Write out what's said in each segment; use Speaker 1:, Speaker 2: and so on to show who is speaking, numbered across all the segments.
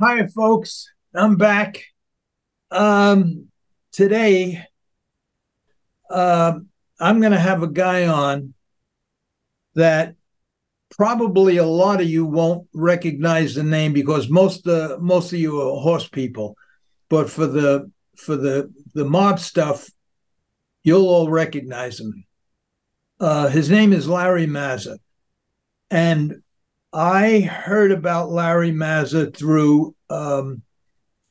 Speaker 1: Hi, folks. I'm back. Today, I'm going to have a guy on that probably a lot of you won't recognize the name because most of you are horse people. But for the mob stuff, you'll all recognize him. His name is Larry Maza, and I heard about Larry Maza through Armand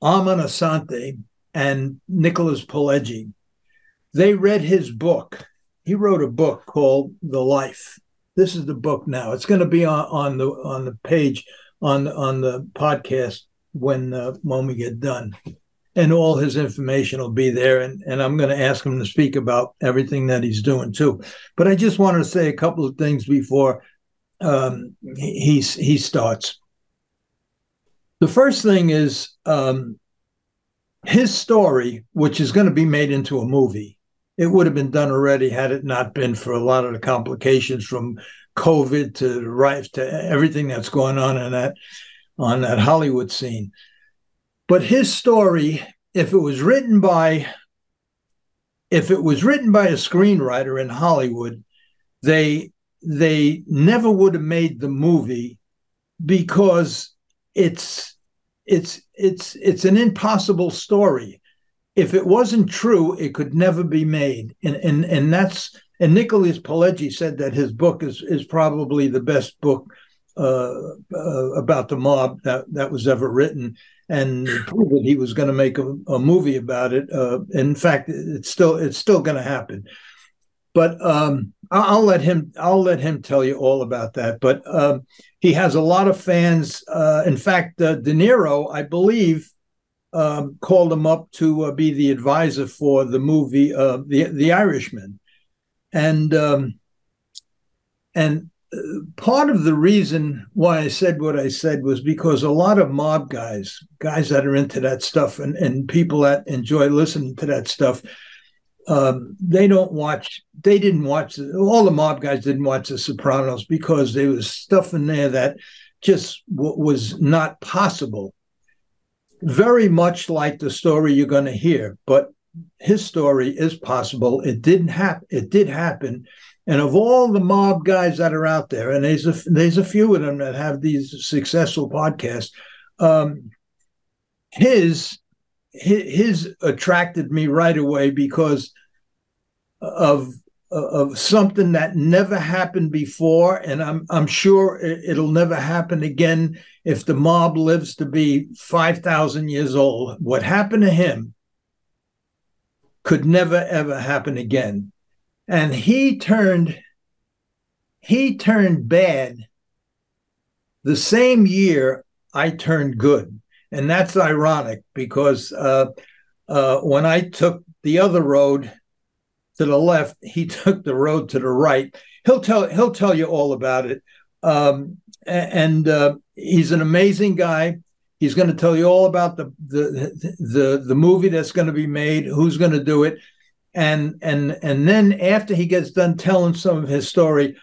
Speaker 1: Asante and Nicholas Pileggi. They read his book. He wrote a book called The Life. This is the book now. It's going to be on the page on the podcast when we get done, and all his information will be there. And I'm going to ask him to speak about everything that he's doing too. But I just wanted to say a couple of things before he starts. The first thing is his story, which is going to be made into a movie. It would have been done already had it not been for a lot of the complications from COVID to everything that's going on that Hollywood scene. But his story, if it was written by a screenwriter in Hollywood, they never would have made the movie because it's an impossible story. If it wasn't true, it could never be made. And Nicholas Pileggi said that his book is probably the best book about the mob that was ever written, and proved that he was going to make a movie about it. In fact, it's still going to happen. But I'll let him tell you all about that. But he has a lot of fans. In fact, De Niro, I believe, called him up to be the advisor for the movie the Irishman, and part of the reason why I said what I said was because a lot of mob guys that are into that stuff, and people that enjoy listening to that stuff, they didn't watch. All the mob guys didn't watch The Sopranos because there was stuff in there that just was not possible. Very much like the story you're going to hear, but his story is possible. It didn't happen. It did happen. And of all the mob guys that are out there, and there's a few of them that have these successful podcasts, his attracted me right away because of something that never happened before, and I'm sure it'll never happen again if the mob lives to be 5,000 years old. What happened to him could never ever happen again, and he turned bad the same year I turned good, and that's ironic because when I took the other road to the left, he took the road to the right. He'll tell you all about it. And he's an amazing guy. He's going to tell you all about the movie that's going to be made, who's going to do it, and then after he gets done telling some of his story,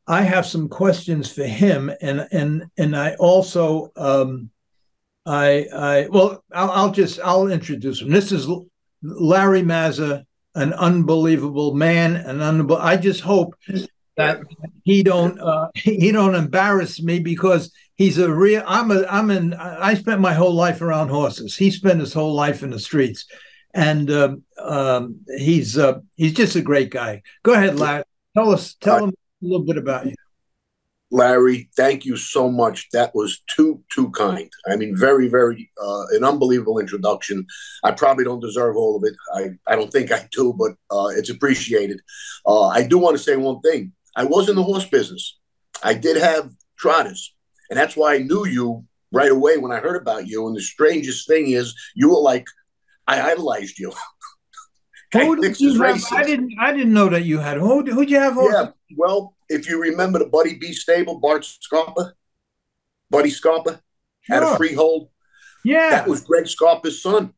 Speaker 1: I have some questions for him, and I also I'll introduce him. This is Larry Maza, an unbelievable man, I just hope that he don't embarrass me because he's a real. I spent my whole life around horses. He spent his whole life in the streets, and he's just a great guy. Go ahead, Larry. Tell him a little bit about you.
Speaker 2: Larry, thank you so much. That was too kind. I mean, very, very an unbelievable introduction. I probably don't deserve all of it. I don't think I do, but it's appreciated. I do want to say one thing. I was in the horse business. I did have trotters, and that's why I knew you right away when I heard about you. And the strangest thing is, you were like, I idolized you.
Speaker 1: Who did you have? I didn't know that you had. Who'd you have?
Speaker 2: Yeah, well, if you remember the Buddy B stable, Buddy Scarpa had a freehold.
Speaker 1: Yeah,
Speaker 2: that was Greg Scarpa's son.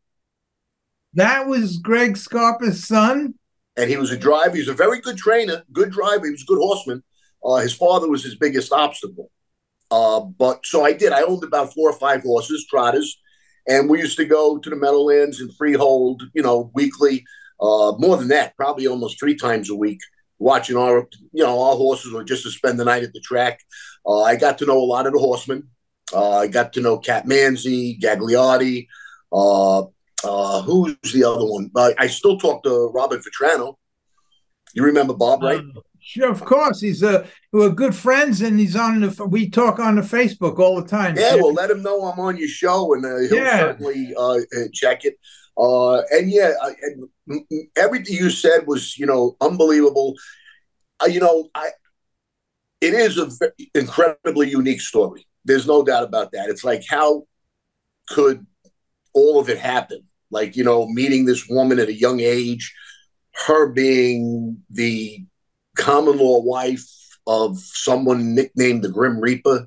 Speaker 1: That was Greg Scarpa's son,
Speaker 2: and he was a driver. He was a very good trainer, good driver. He was a good horseman. His father was his biggest obstacle. But so I did. I owned about 4 or 5 horses, trotters, And we used to go to the Meadowlands and freehold, weekly, more than that, probably almost 3 times a week, watching our horses, or just to spend the night at the track. I got to know a lot of the horsemen. I got to know Cat Manzi, Gagliotti. Who's the other one? I still talk to Robert Vetrano. You remember Bob, right?
Speaker 1: Sure, of course. We're good friends, and we talk on the Facebook all the time.
Speaker 2: Yeah, well, let him know I'm on your show, and he'll certainly check it. And everything you said was, unbelievable. It is an incredibly unique story. There's no doubt about that. It's like, how could all of it happen? Like, meeting this woman at a young age, her being the common law wife of someone nicknamed the Grim Reaper,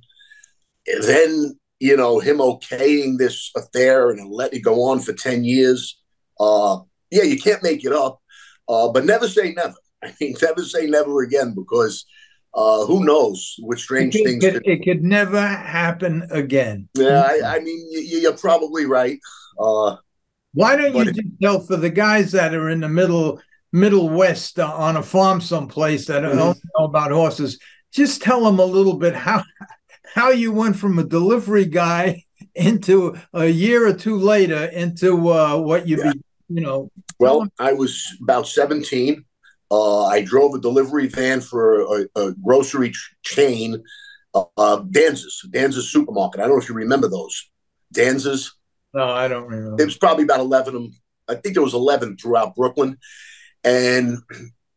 Speaker 2: and then, him okaying this affair and letting it go on for 10 years. You can't make it up, but never say never. I mean, never say never again, because who knows what strange things
Speaker 1: it could never happen again.
Speaker 2: Yeah, I mean, you're probably right.
Speaker 1: Why don't you just tell, for the guys that are in the Middle West on a farm someplace that don't know about horses, just tell them a little bit how you went from a delivery guy into a year or two later into what you be,
Speaker 2: Well, I was about 17. I drove a delivery van for a grocery chain, Danz's supermarket. I don't know if you remember those. Danz's?
Speaker 1: No, I don't remember.
Speaker 2: It was probably about 11 of them. I think there was 11 throughout Brooklyn. And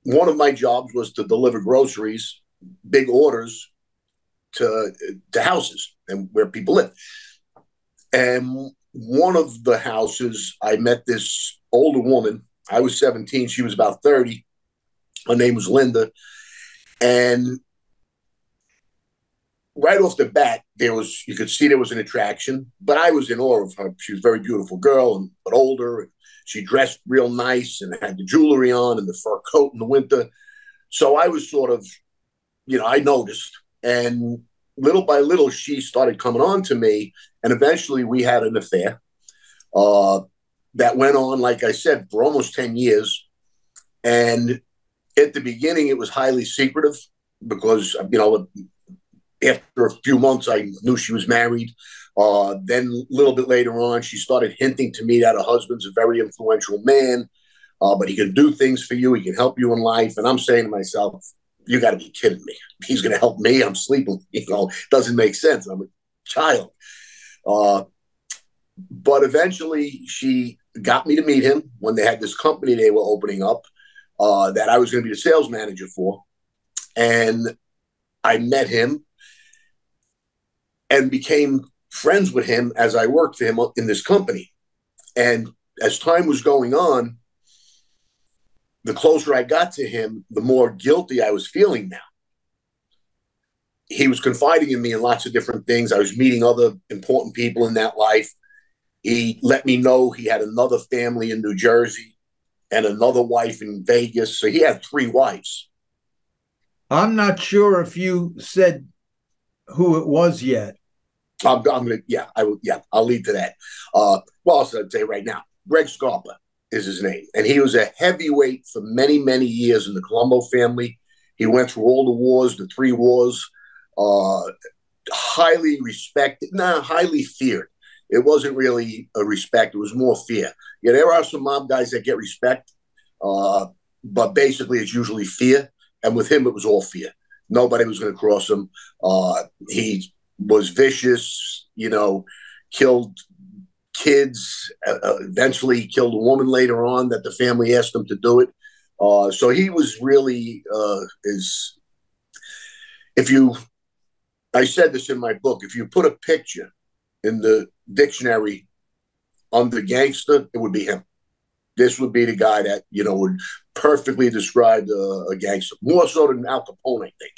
Speaker 2: one of my jobs was to deliver groceries, big orders, to houses and where people live. And one of the houses, I met this older woman. I was 17. She was about 30. Her name was Linda. And right off the bat, you could see there was an attraction, but I was in awe of her. She was a very beautiful girl, but older. And she dressed real nice and had the jewelry on and the fur coat in the winter. So I was sort of, I noticed. And little by little, she started coming on to me. And eventually we had an affair that went on, like I said, for almost 10 years. And at the beginning, it was highly secretive because, after a few months, I knew she was married. Then a little bit later on, she started hinting to me that her husband's a very influential man, but he can do things for you. He can help you in life. And I'm saying to myself, you got to be kidding me. He's going to help me. I'm sleeping. It doesn't make sense. I'm a child. But eventually, she got me to meet him when they had this company they were opening up that I was going to be the sales manager for. And I met him and became friends with him as I worked for him in this company. And as time was going on, the closer I got to him, the more guilty I was feeling now. He was confiding in me in lots of different things. I was meeting other important people in that life. He let me know he had another family in New Jersey and another wife in Vegas. So he had 3 wives.
Speaker 1: I'm not sure if you said who it was yet.
Speaker 2: I'm gonna, I'll lead to that. Well, I'll say right now, Greg Scarpa is his name, and he was a heavyweight for many, many years in the Columbo family. He went through all the wars, the 3 wars. Highly respected, highly feared. It wasn't really a respect; it was more fear. Yeah, there are some mob guys that get respect, but basically, it's usually fear. And with him, it was all fear. Nobody was going to cross him. He was vicious, killed kids, eventually killed a woman later on that the family asked him to do it. So he was really, I said this in my book, if you put a picture in the dictionary under gangster, it would be him. This would be the guy that, would perfectly describe a gangster, more so than Al Capone, I think.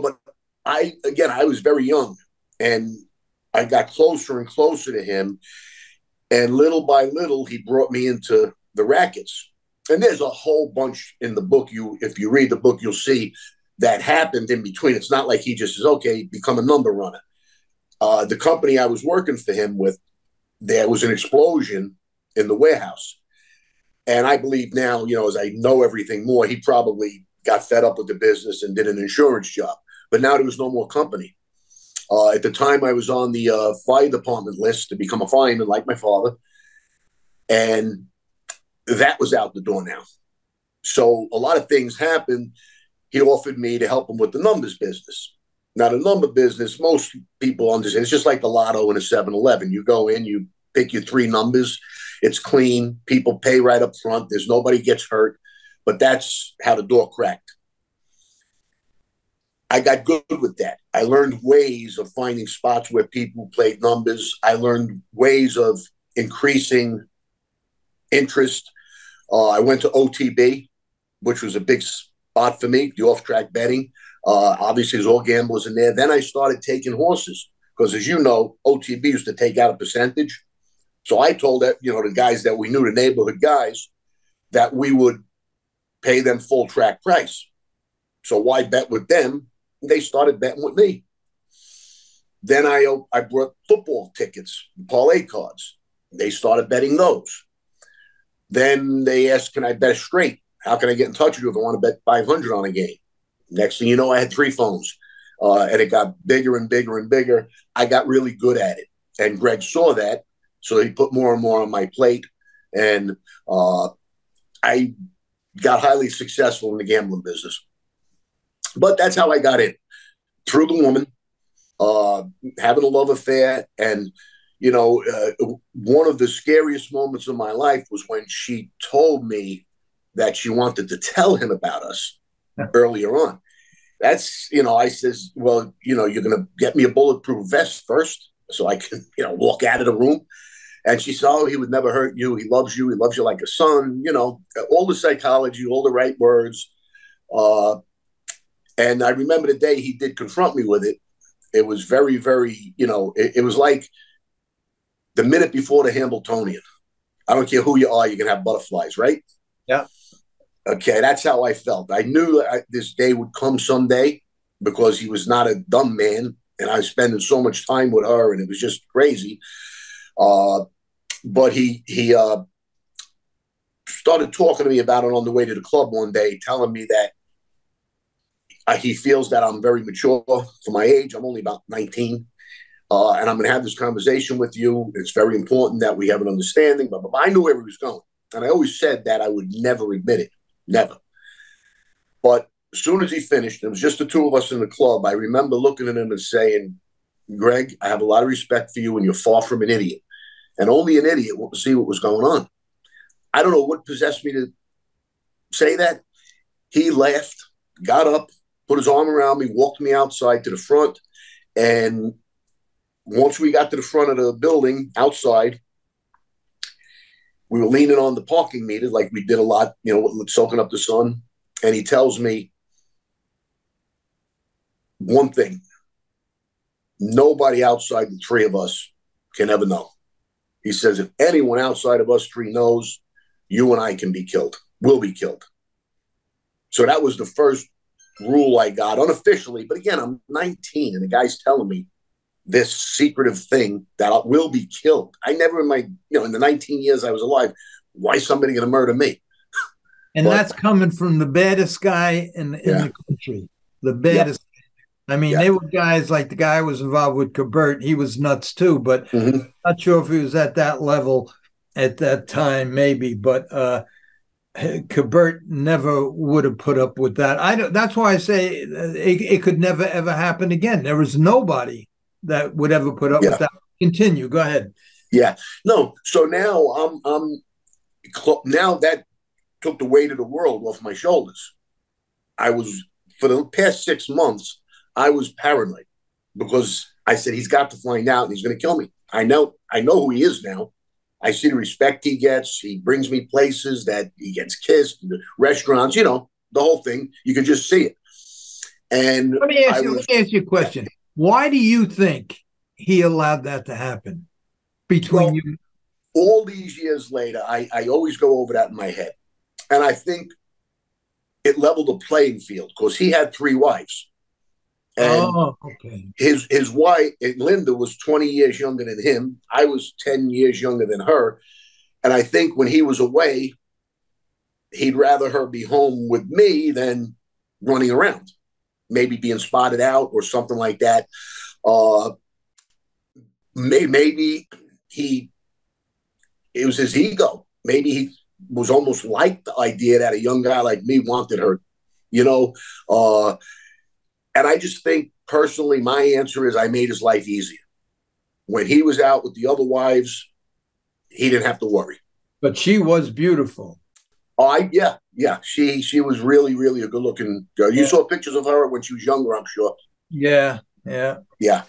Speaker 2: But I was very young, and I got closer and closer to him. And little by little, he brought me into the rackets. And there's a whole bunch in the book. If you read the book, you'll see that happened in between. It's not like he just says, okay, become a number runner. The company I was working for him with, there was an explosion in the warehouse. And I believe now, as I know everything more, he probably got fed up with the business and did an insurance job. But now there was no more company. At the time, I was on the fire department list to become a fireman like my father. And that was out the door now. So a lot of things happened. He offered me to help him with the numbers business. Now, the number business, most people understand, it's just like the lotto in a 7-Eleven. You go in, you pick your 3 numbers. It's clean. People pay right up front. There's nobody gets hurt. But that's how the door cracked. I got good with that. I learned ways of finding spots where people played numbers. I learned ways of increasing interest. I went to OTB, which was a big spot for me, the off-track betting. Obviously, there's all gamblers in there. Then I started taking horses because, as you know, OTB used to take out a percentage. So I told that, the guys that we knew, the neighborhood guys, that we would pay them full track price. So why bet with them? They started betting with me. Then I brought football tickets, parlay cards. They started betting those. Then they asked, can I bet straight? How can I get in touch with you if I want to bet 500 on a game? Next thing you know, I had 3 phones. And it got bigger and bigger and bigger. I got really good at it. And Greg saw that. So he put more and more on my plate. And I got highly successful in the gambling business. But that's how I got in. Through the woman, having a love affair. And, one of the scariest moments of my life was when she told me that she wanted to tell him about us earlier on. That's, I says, well, you're going to get me a bulletproof vest first so I can, walk out of the room. And she said, oh, he would never hurt you. He loves you. He loves you like a son, all the psychology, all the right words. And I remember the day he did confront me with it. It was very, very, it was like the minute before the Hambletonian. I don't care who you are, you can have butterflies, right?
Speaker 1: Yeah.
Speaker 2: Okay, that's how I felt. I knew this day would come someday because he was not a dumb man. And I was spending so much time with her, and it was just crazy. But he started talking to me about it on the way to the club one day, telling me that he feels that I'm very mature for my age. I'm only about 19. And I'm going to have this conversation with you. It's very important that we have an understanding. But I knew where he was going. And I always said that I would never admit it. Never. But as soon as he finished, it was just the 2 of us in the club. I remember looking at him and saying, Greg, I have a lot of respect for you, and you're far from an idiot. And only an idiot will see what was going on. I don't know what possessed me to say that. He laughed, got up, put his arm around me, walked me outside to the front. And once we got to the front of the building outside, we were leaning on the parking meter like we did a lot, soaking up the sun. And he tells me one thing. Nobody outside the 3 of us can ever know. He says, if anyone outside of us 3 knows, you and I can be killed. We'll be killed. So that was the first rule I got unofficially. But again, I'm 19 and the guy's telling me this secretive thing that I will be killed. I never in my, in the 19 years I was alive, why is somebody going to murder me?
Speaker 1: And that's coming from the baddest guy in the country. The baddest. Yeah. I mean, they were guys like the guy who was involved with Cabert. He was nuts too, but not sure if he was at that level at that time, maybe. But Cabert never would have put up with that. That's why I say it could never ever happen again. There was nobody that would ever put up with that. Continue. Go ahead.
Speaker 2: Yeah. No. So now now that took the weight of the world off my shoulders. I was, for the past 6 months, I was paranoid because I said, he's got to find out and he's going to kill me. I know who he is now. I see the respect he gets. He brings me places that he gets kissed, the restaurants, the whole thing. You can just see it. And
Speaker 1: let me ask you a question. Why do you think he allowed that to happen between you?
Speaker 2: All these years later, I always go over that in my head. And I think it leveled the playing field because he had 3 wives. And
Speaker 1: Oh, okay.
Speaker 2: his wife, Linda, was 20 years younger than him. I was 10 years younger than her. And I think when he was away, he'd rather her be home with me than running around, maybe being spotted out or something like that. Uh, maybe he, it was his ego. Maybe he was almost like the idea that a young guy like me wanted her, you know. And I just think personally, my answer is I made his life easier. When he was out with the other wives, he didn't have to worry.
Speaker 1: But she was beautiful.
Speaker 2: Oh, yeah. She was really, really a good looking girl. You saw pictures of her when she was younger, I'm sure.
Speaker 1: Yeah, yeah.
Speaker 2: Yeah,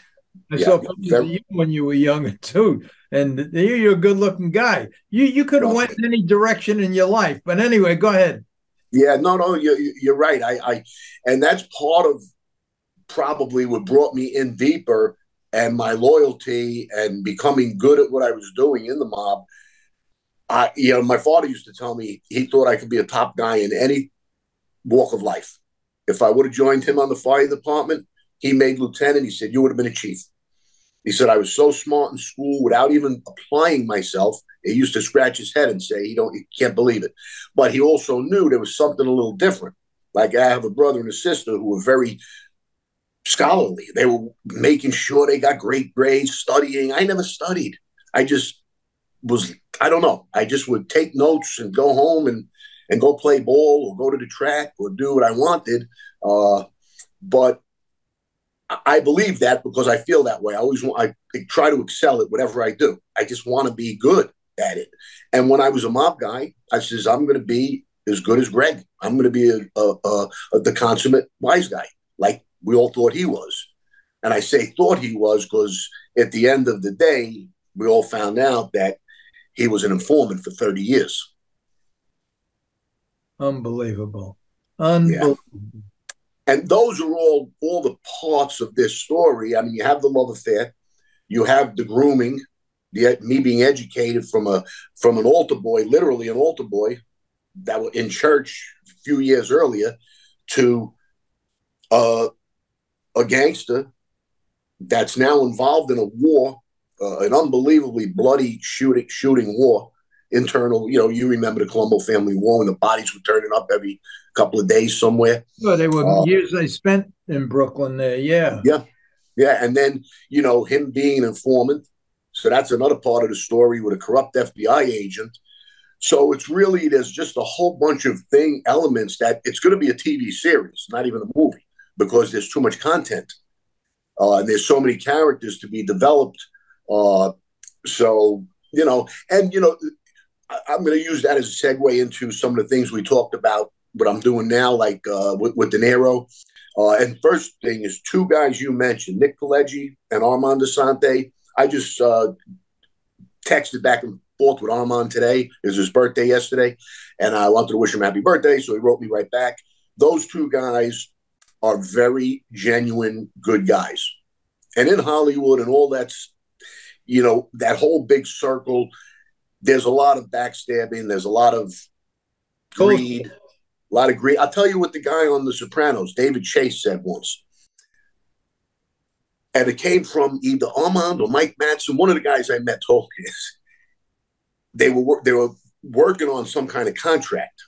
Speaker 1: I
Speaker 2: yeah.
Speaker 1: saw pictures of you when you were younger too, and you're a good-looking guy. You could have
Speaker 2: Well,
Speaker 1: went in any direction in your life, but anyway, go ahead.
Speaker 2: yeah, no, you're right. And that's part of probably what brought me in deeper and my loyalty and becoming good at what I was doing in the mob. My father used to tell me he thought I could be a top guy in any walk of life. If I would have joined him on the fire department, he made lieutenant. He said, you would have been a chief. He said, I was so smart in school without even applying myself. He used to scratch his head and say, he can't believe it. But he also knew there was something a little different. Like I have a brother and a sister who were very scholarly. They were making sure they got great grades, studying. I never studied. I just was, I don't know. I just would take notes and go home and go play ball or go to the track or do what I wanted. But I believe that because I feel that way. I try to excel at whatever I do. I just want to be good at it. And when I was a mob guy, I says, I'm going to be as good as Greg. I'm going to be the consummate wise guy, like we all thought he was. And I say thought he was because at the end of the day, we all found out that he was an informant for 30 years.
Speaker 1: Unbelievable.
Speaker 2: Yeah.
Speaker 1: Unbelievable.
Speaker 2: And those are all the parts of this story. I mean, you have the love affair, you have the grooming, me being educated from an altar boy, literally an altar boy that was in church a few years earlier, to a gangster that's now involved in a war, an unbelievably bloody shooting war. Internal, you remember the Columbo family war when the bodies were turning up every couple of days somewhere.
Speaker 1: Well, they were years they spent in Brooklyn there. Yeah.
Speaker 2: Yeah. Yeah. And then, him being an informant. So that's another part of the story with a corrupt FBI agent. So there's just a whole bunch of elements that it's going to be a TV series, not even a movie, because there's too much content. And there's so many characters to be developed. I'm going to use that as a segue into some of the things we talked about, what I'm doing now, like with De Niro. And first thing is two guys you mentioned, Nick Pileggi and Armand Asante. I just texted back and forth with Armand today. It was his birthday yesterday, and I wanted to wish him happy birthday, so he wrote me right back. Those two guys are very genuine, good guys. And in Hollywood and all that's, that whole big circle, there's a lot of backstabbing. There's a lot of greed. I'll tell you what the guy on The Sopranos, David Chase, said once. And it came from either Armand or Mike Madsen. One of the guys I met told me this. They were working on some kind of contract.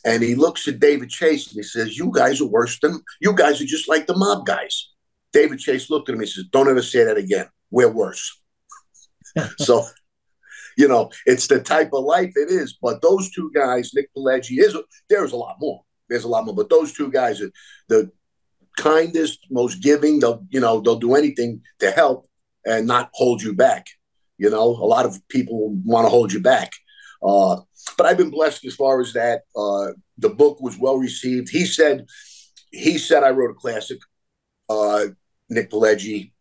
Speaker 2: And he looks at David Chase and he says, you guys are just like the mob guys. David Chase looked at him and he says, don't ever say that again. We're worse. So, it's the type of life it is. But those two guys, Nick Pileggi, there's a lot more. There's a lot more. But those two guys are the kindest, most giving. They'll do anything to help and not hold you back. A lot of people want to hold you back. But I've been blessed as far as that. The book was well received. He said I wrote a classic. Nick Pileggi,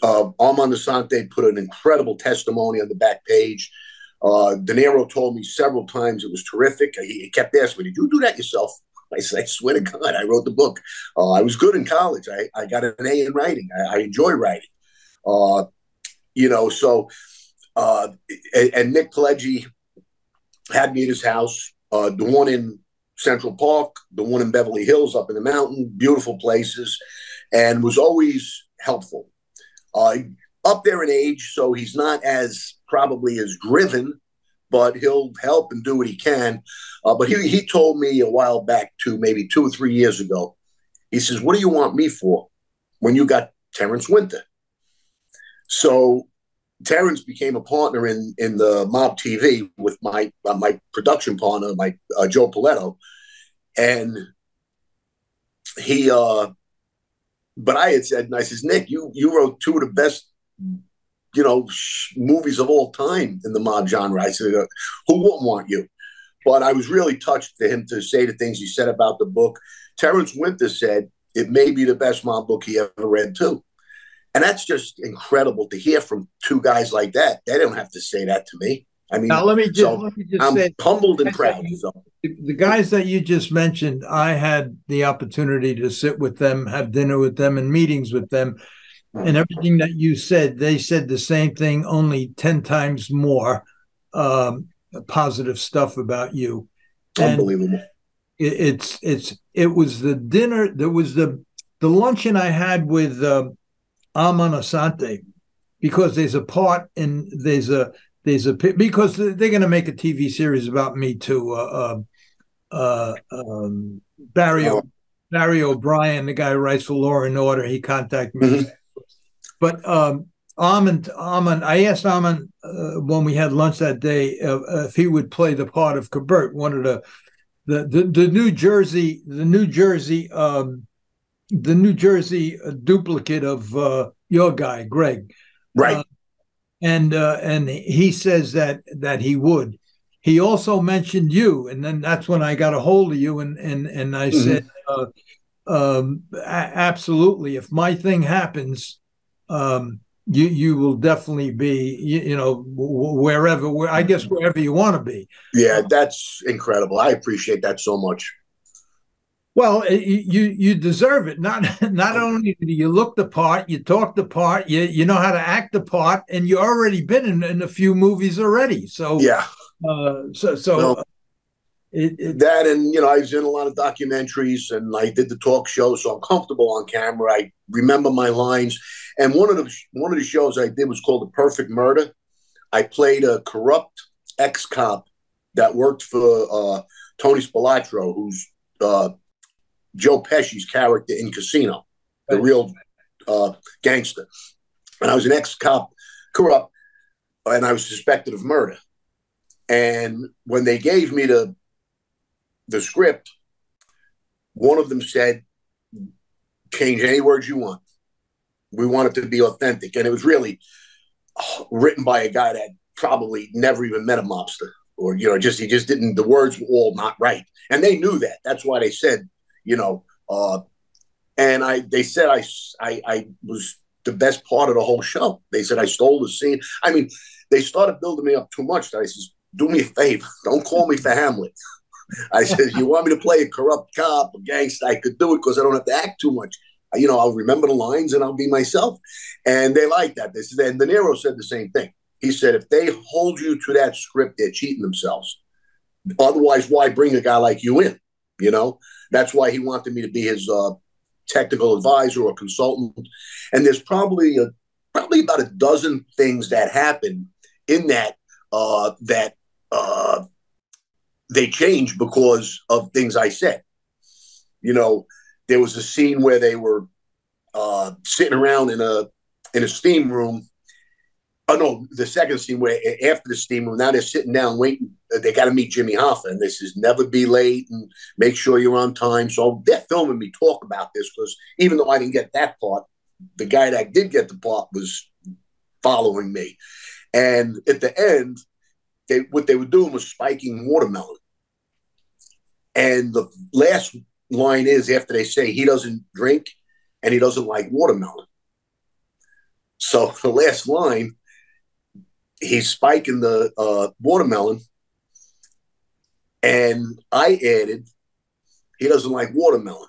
Speaker 2: Armand Asante put an incredible testimony on the back page. De Niro told me several times it was terrific. He kept asking me, did you do that yourself? I said, I swear to God, I wrote the book. I was good in college. I got an A in writing. I enjoy writing. And Nick Pileggi had me at his house, the one in Central Park, the one in Beverly Hills up in the mountain, beautiful places. and was always helpful. Up there in age, so he's not as probably as driven, but he'll help and do what he can. But he told me a while back, maybe 2 or 3 years ago, he says, "What do you want me for when you got Terrence Winter?" So Terrence became a partner in the Mob TV with my production partner, Joe Paletto, and he. But I had said, and I says, "Nick, you wrote 2 of the best, movies of all time in the mob genre." I said, "Who wouldn't want you?" But I was really touched for him to say the things he said about the book. Terrence Winter said it may be the best mob book he ever read too. And that's just incredible to hear from 2 guys like that. They don't have to say that to me. I mean,
Speaker 1: now let me just
Speaker 2: I'm
Speaker 1: say,
Speaker 2: humbled and proud.
Speaker 1: The guys that you just mentioned, I had the opportunity to sit with them, have dinner with them, and meetings with them. And everything that you said, they said the same thing, only 10 times more positive stuff about you.
Speaker 2: Unbelievable.
Speaker 1: And it was the dinner, there was the luncheon I had with Amon Asante, because there's a part in because they're going to make a TV series about me too. Barry O'Brien, the guy who writes for Law and Order, he contacted me. Mm-hmm. But Amon, I asked Amon when we had lunch that day if he would play the part of Kabert, one of the New Jersey duplicate of your guy, Greg.
Speaker 2: Right.
Speaker 1: And he says that he would. He also mentioned you, and then that's when I got a hold of you, and I said, absolutely, if my thing happens, you will definitely be, wherever you want to be.
Speaker 2: Yeah, that's incredible. I appreciate that so much.
Speaker 1: Well, you deserve it. Not only do you look the part, you talk the part, you know how to act the part, and you already been in a few movies already. So
Speaker 2: yeah,
Speaker 1: that,
Speaker 2: and I was in a lot of documentaries, and I did the talk show, so I'm comfortable on camera. I remember my lines, and one of the shows I did was called The Perfect Murder. I played a corrupt ex-cop that worked for Tony Spilotro, who's Joe Pesci's character in Casino, the real gangster. And I was an ex-cop, corrupt, and I was suspected of murder. And when they gave me the script, one of them said, "Change any words you want. We want it to be authentic." And it was really written by a guy that probably never even met a mobster, or he just didn't. The words were all not right, and they knew that. That's why they said, and they said I was the best part of the whole show. They said I stole the scene. I mean, they started building me up too much. I said, "Do me a favor, don't call me for Hamlet." I said, "You want me to play a corrupt cop, a gangster? I could do it because I don't have to act too much. I'll remember the lines and I'll be myself." And they liked that. They said, and De Niro said the same thing. He said, "If they hold you to that script, they're cheating themselves. Otherwise, why bring a guy like you in?" That's why he wanted me to be his technical advisor or consultant. And there's probably about a dozen things that happen in that they changed because of things I said. There was a scene where they were sitting around in a steam room. Oh no, the second scene where after the steam room, now they're sitting down waiting. They got to meet Jimmy Hoffa, and this is never be late and make sure you're on time. So they're filming me talk about this because even though I didn't get that part, the guy that did get the part was following me. And at the end, what they were doing was spiking watermelon. And the last line is after they say he doesn't drink and he doesn't like watermelon. So the last line, he's spiking the watermelon, and I added, he doesn't like watermelon,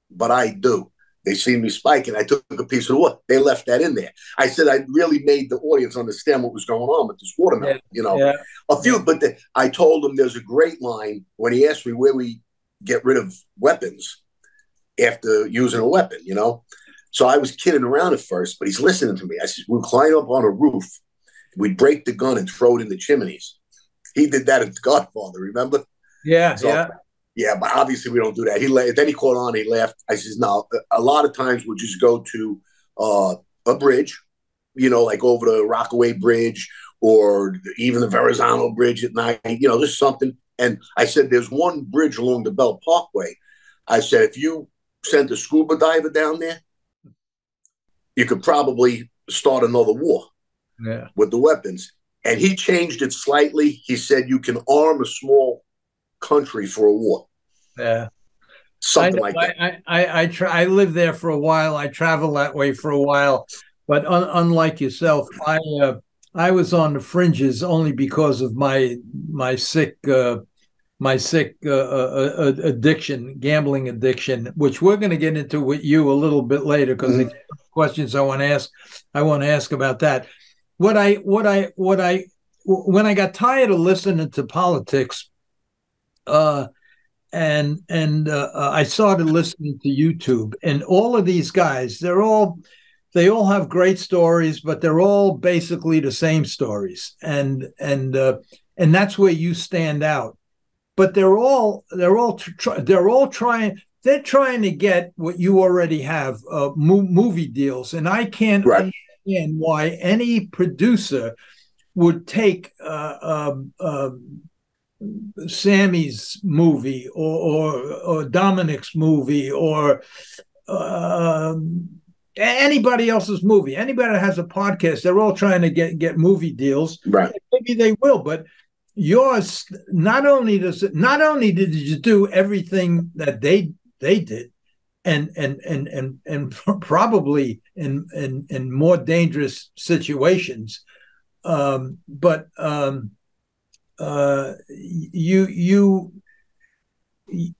Speaker 2: but I do. They see me spiking. I took a piece of the water. They left that in there. I said I really made the audience understand what was going on with this watermelon. But I told them there's a great line when he asked me where we get rid of weapons after using a weapon. So I was kidding around at first, but he's listening to me. I said, we'll climb up on a roof. We'd break the gun and throw it in the chimneys. He did that at The Godfather, remember?
Speaker 1: Yeah,
Speaker 2: So,
Speaker 1: yeah.
Speaker 2: yeah, but obviously we don't do that. Then he caught on, he laughed. I says, no, a lot of times we'll just go to a bridge, like over the Rockaway Bridge or even the Verrazano Bridge at night, there's something. And I said, there's one bridge along the Belt Parkway. I said, if you sent a scuba diver down there, you could probably start another war with the weapons. And he changed it slightly. He said, you can arm a small country for a war.
Speaker 1: Yeah.
Speaker 2: Something like that.
Speaker 1: I lived there for a while. I traveled that way for a while, but unlike yourself, I was on the fringes only because of my sick addiction, gambling addiction, which we're going to get into with you a little bit later because the questions I want to ask about that. When I got tired of listening to politics, and I started listening to YouTube, and all of these guys, they all have great stories, but they're all basically the same stories, and that's where you stand out. But they're trying to get what you already have, movie deals, and I can't understand why any producer would take Sammy's movie or Dominic's movie or anybody else's movie. Anybody that has a podcast, they're all trying to get movie deals.
Speaker 2: Right.
Speaker 1: Maybe they will, but yours not only did you do everything that they did, and probably in more dangerous situations, but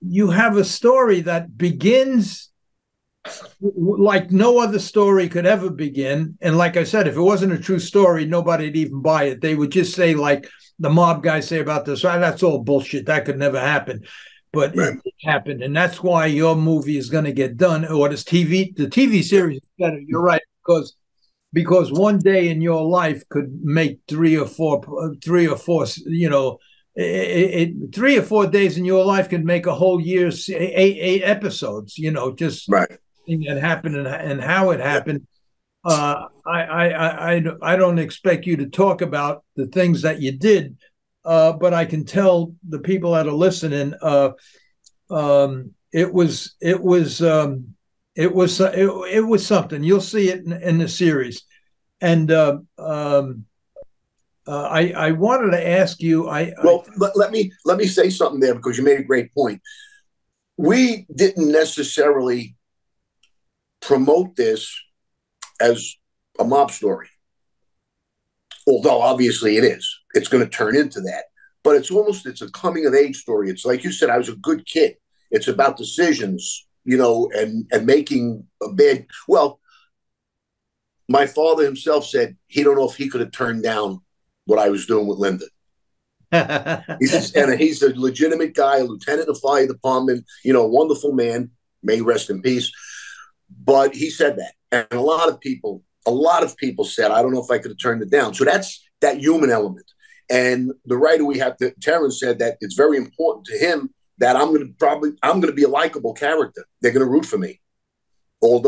Speaker 1: you have a story that begins like no other story could ever begin. And like I said, if it wasn't a true story, nobody'd even buy it. They would just say, like the mob guys say about this, that's all bullshit. That could never happen. But it happened. And that's why your movie is going to get done. Or the TV series is better. You're right. Because one day in your life could make three or four, 3 or 4 days in your life could make a whole year's eight episodes, just thing that happened and how it happened. I don't expect you to talk about the things that you did, but I can tell the people that are listening, it was something. You'll see it in the series. And I wanted to ask you.
Speaker 2: Let me say something there because you made a great point. We didn't necessarily promote this as a mob story, although obviously it is. It's going to turn into that, but it's a coming of age story. It's like you said, I was a good kid. It's about decisions, and making a bad. Well, my father himself said he don't know if he could have turned down what I was doing with Linda. He says, and he's a legitimate guy, a lieutenant of the fire department, wonderful man, may rest in peace. But he said that, and a lot of people said, I don't know if I could have turned it down. So that's that human element. And the writer Terrence said that it's very important to him that I'm going to be a likable character. They're going to root for me, and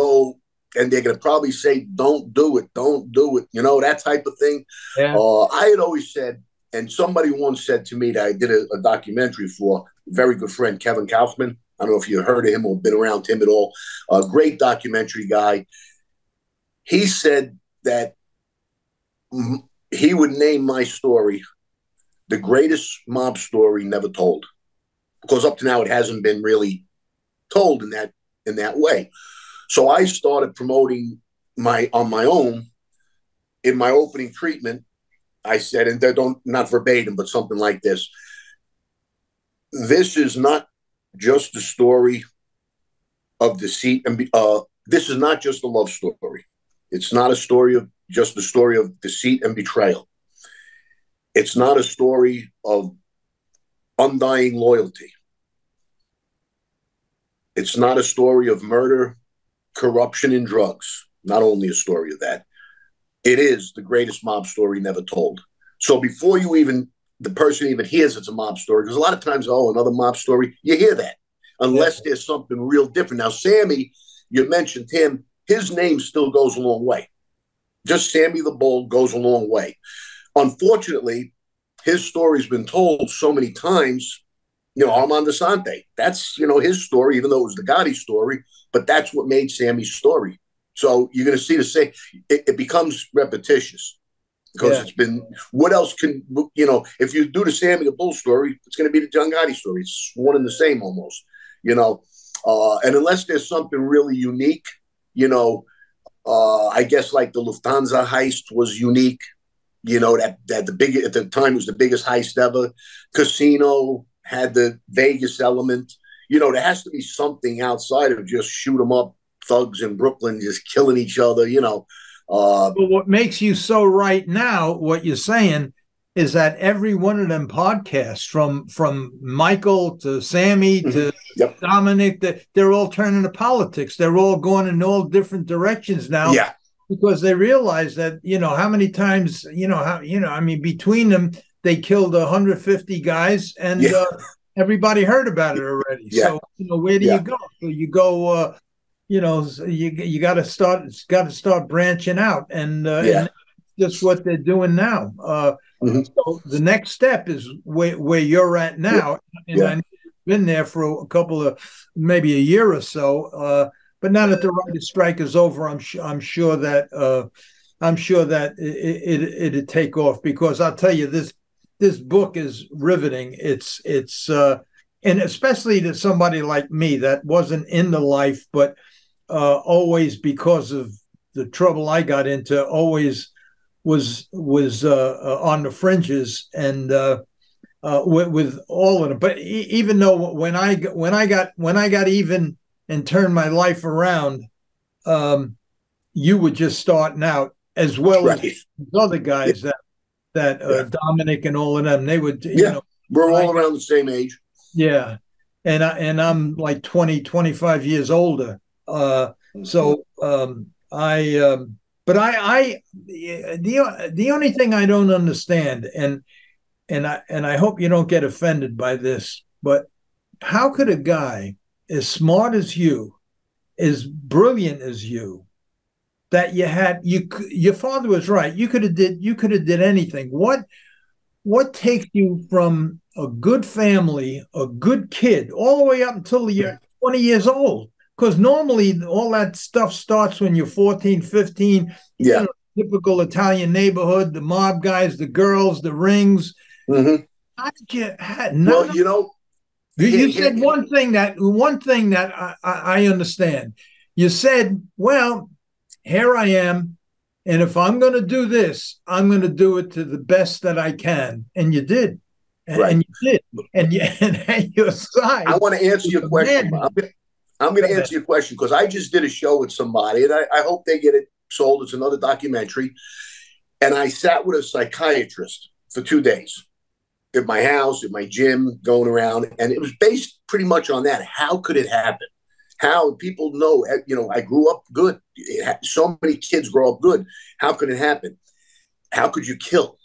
Speaker 2: they're going to probably say, don't do it, that type of thing.
Speaker 1: Yeah.
Speaker 2: I had always said, and somebody once said to me that I did a documentary for a very good friend, Kevin Kaufman. I don't know if you heard of him or been around him at all. A great documentary guy. He said that he would name my story the greatest mob story never told, because up to now it hasn't been really told in that way. So I started promoting on my own. In my opening treatment, I said, and not verbatim, but something like this: this is not just a story of deceit, and this is not just a love story. It's not just a story of deceit and betrayal. It's not a story of undying loyalty. It's not a story of murder corruption and drugs. Not only a story of that, it is the greatest mob story never told. So before the person even hears it's a mob story, because a lot of times, oh, another mob story, you hear that, unless there's something real different. Now, Sammy, you mentioned him, his name still goes a long way. Just Sammy the Bull goes a long way. Unfortunately, his story's been told so many times. Armand Asante, that's, his story, even though it was the Gotti story, but that's what made Sammy's story. So you're going to see the same, it becomes repetitious because it's been, what else can, if you do the Sammy the Bull story, it's going to be the John Gotti story. It's one and the same almost, and unless there's something really unique, I guess like the Lufthansa heist was unique, that the big, at the time was the biggest heist ever. Casino had the Vegas element. There has to be something outside of just shoot 'em up thugs in Brooklyn just killing each other,
Speaker 1: But what makes you so right now, what you're saying, is that every one of them podcasts, from Michael to Sammy to Dominic, they're all turning to politics. They're all going in all different directions now.
Speaker 2: Yeah.
Speaker 1: Because they realize that, how many times, between them, they killed 150 guys, and everybody heard about it already. So, where do you go? So you go, you got to start branching out, and that's just what they're doing now. So the next step is where you're at now, and I've been there for a couple of, maybe a year or so. But now that the writer's strike is over, I'm sure that it'd take off, because I'll tell you, this book is riveting. It's and especially to somebody like me that wasn't in the life, but always, because of the trouble I got into, always was on the fringes, and with all of them. But even though when I got even and turned my life around, you were just starting out, as well as other guys that Dominic and all of them. They would,
Speaker 2: we're all around the same age.
Speaker 1: Yeah, and I'm like 25 years older. So the only thing I don't understand, and I hope you don't get offended by this, but how could a guy as smart as you, as brilliant as you, that your father was right, you could have did anything. What takes you from a good family, a good kid, all the way up until you're 20 years old? Because normally all that stuff starts when you're 14, 15. Typical Italian neighborhood, the mob guys, the girls, the rings. How did you? You said one thing that I understand. You said, well, here I am, and if I'm going to do this, I'm going to do it to the best that I can. And you did. And you did. And your side.
Speaker 2: I want to answer your question. I'm going to answer your question, because I just did a show with somebody, and I hope they get it sold. It's another documentary. And I sat with a psychiatrist for 2 days at my house, at my gym, going around. And it was based pretty much on that. How could it happen? How people know, I grew up good. So many kids grow up good. How could it happen? How could you kill?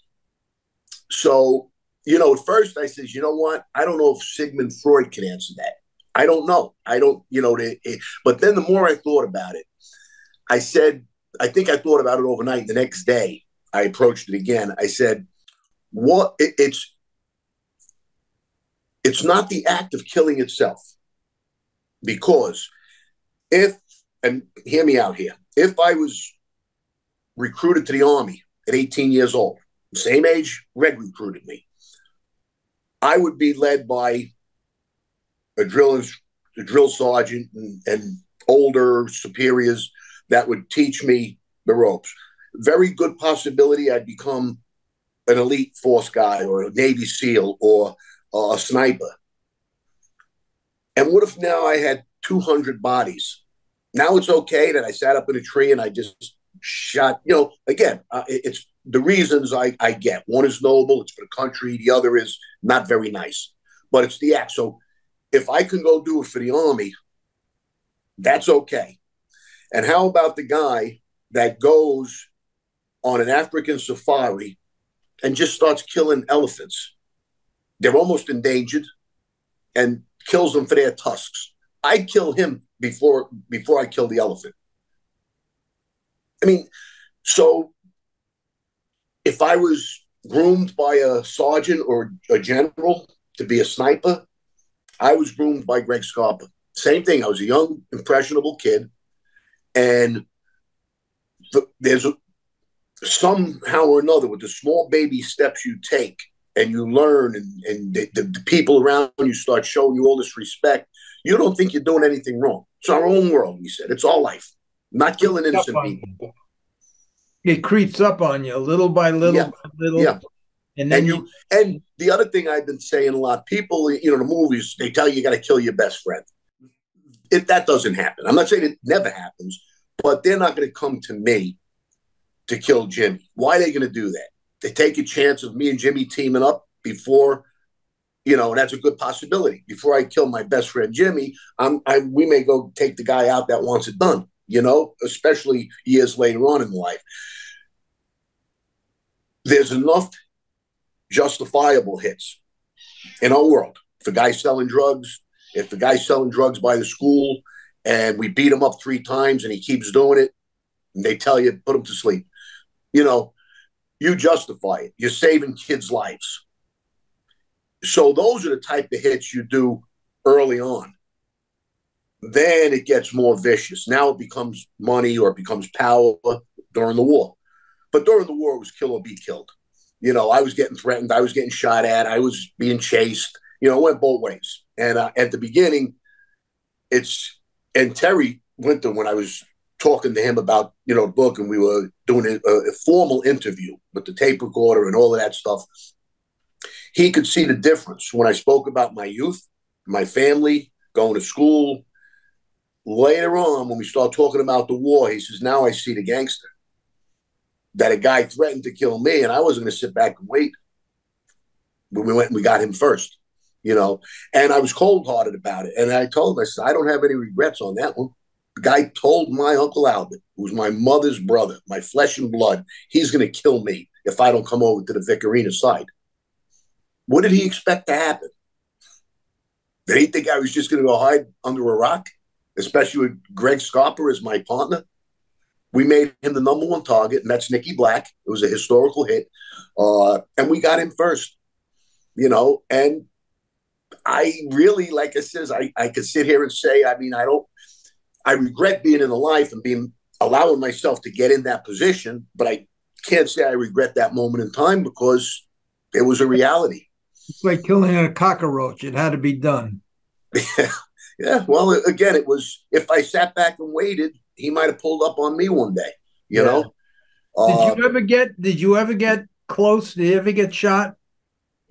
Speaker 2: So, at first I said, you know what? I don't know if Sigmund Freud can answer that. I don't know. But then the more I thought about it, I think I thought about it overnight. The next day, I approached it again. I said, it's not the act of killing itself. Because and hear me out here, if I was recruited to the Army at 18 years old, same age Red recruited me, I would be led by a drill sergeant and older superiors that would teach me the ropes. Very good possibility I'd become an elite force guy, or a Navy SEAL, or a sniper. And what if now I had 200 bodies? Now it's okay that I sat up in a tree and I just shot, again, it's the reasons I get. One is noble, it's for the country. The other is not very nice, but it's the act. So if I can go do it for the Army, that's okay. And how about the guy that goes on an African safari and just starts killing elephants? They're almost endangered, and kills them for their tusks. I'd kill him before I kill the elephant. I mean, so if I was groomed by a sergeant or a general to be a sniper, I was groomed by Greg Scarpa. Same thing. I was a young, impressionable kid, and there's somehow or another, with the small baby steps you take, and you learn, and the people around you start showing you all this respect, you don't think you're doing anything wrong. It's our own world, we said. It's all life. Not killing innocent people.
Speaker 1: It creeps up on you little by little,
Speaker 2: Yeah.
Speaker 1: by little.
Speaker 2: Yeah.
Speaker 1: And then
Speaker 2: and the other thing I've been saying a lot, people, you know, the movies, they tell you got to kill your best friend. That doesn't happen. I'm not saying it never happens, but they're not going to come to me to kill Jimmy. Why are they going to do that? They take a chance of me and Jimmy teaming up before, you know, and that's a good possibility. Before I kill my best friend Jimmy, we may go take the guy out that wants it done, you know, especially years later on in life. There's enough justifiable hits in our world. If a guy's selling drugs, if the guy's selling drugs by the school and we beat him up 3 times and he keeps doing it, and they tell you, put him to sleep, you know, you justify it. You're saving kids' lives. So those are the type of hits you do early on. Then it gets more vicious. Now it becomes money, or it becomes power during the war. But during the war, it was kill or be killed. You know, I was getting threatened. I was getting shot at. I was being chased. You know, it went both ways. And at the beginning, and Terry Winter, when I was talking to him about, you know, the book, and we were doing a formal interview with the tape recorder and all of that stuff, he could see the difference when I spoke about my youth, my family, going to school. Later on, when we start talking about the war, he says, now I see the gangster. That a guy threatened to kill me, and I wasn't going to sit back and wait. But we went and we got him first, you know. And I was cold-hearted about it. And I told him, I said, I don't have any regrets on that one. The guy told my Uncle Albert, who's my mother's brother, my flesh and blood, he's going to kill me if I don't come over to the Vicarina side. What did he expect to happen? Did he think I was just going to go hide under a rock, especially with Greg Scarpa as my partner? We made him the #1 target, and that's Nicky Black. It was a historical hit. And we got him first, you know. And I really, like I says, I could sit here and say, I mean, I regret being in the life and allowing myself to get in that position, but I can't say I regret that moment in time, because it was a reality.
Speaker 1: It's like killing a cockroach. It had to be done.
Speaker 2: Yeah. Well, again, it was, if I sat back and waited, he might have pulled up on me one day, you know?
Speaker 1: Did you ever get close? Did you ever get shot?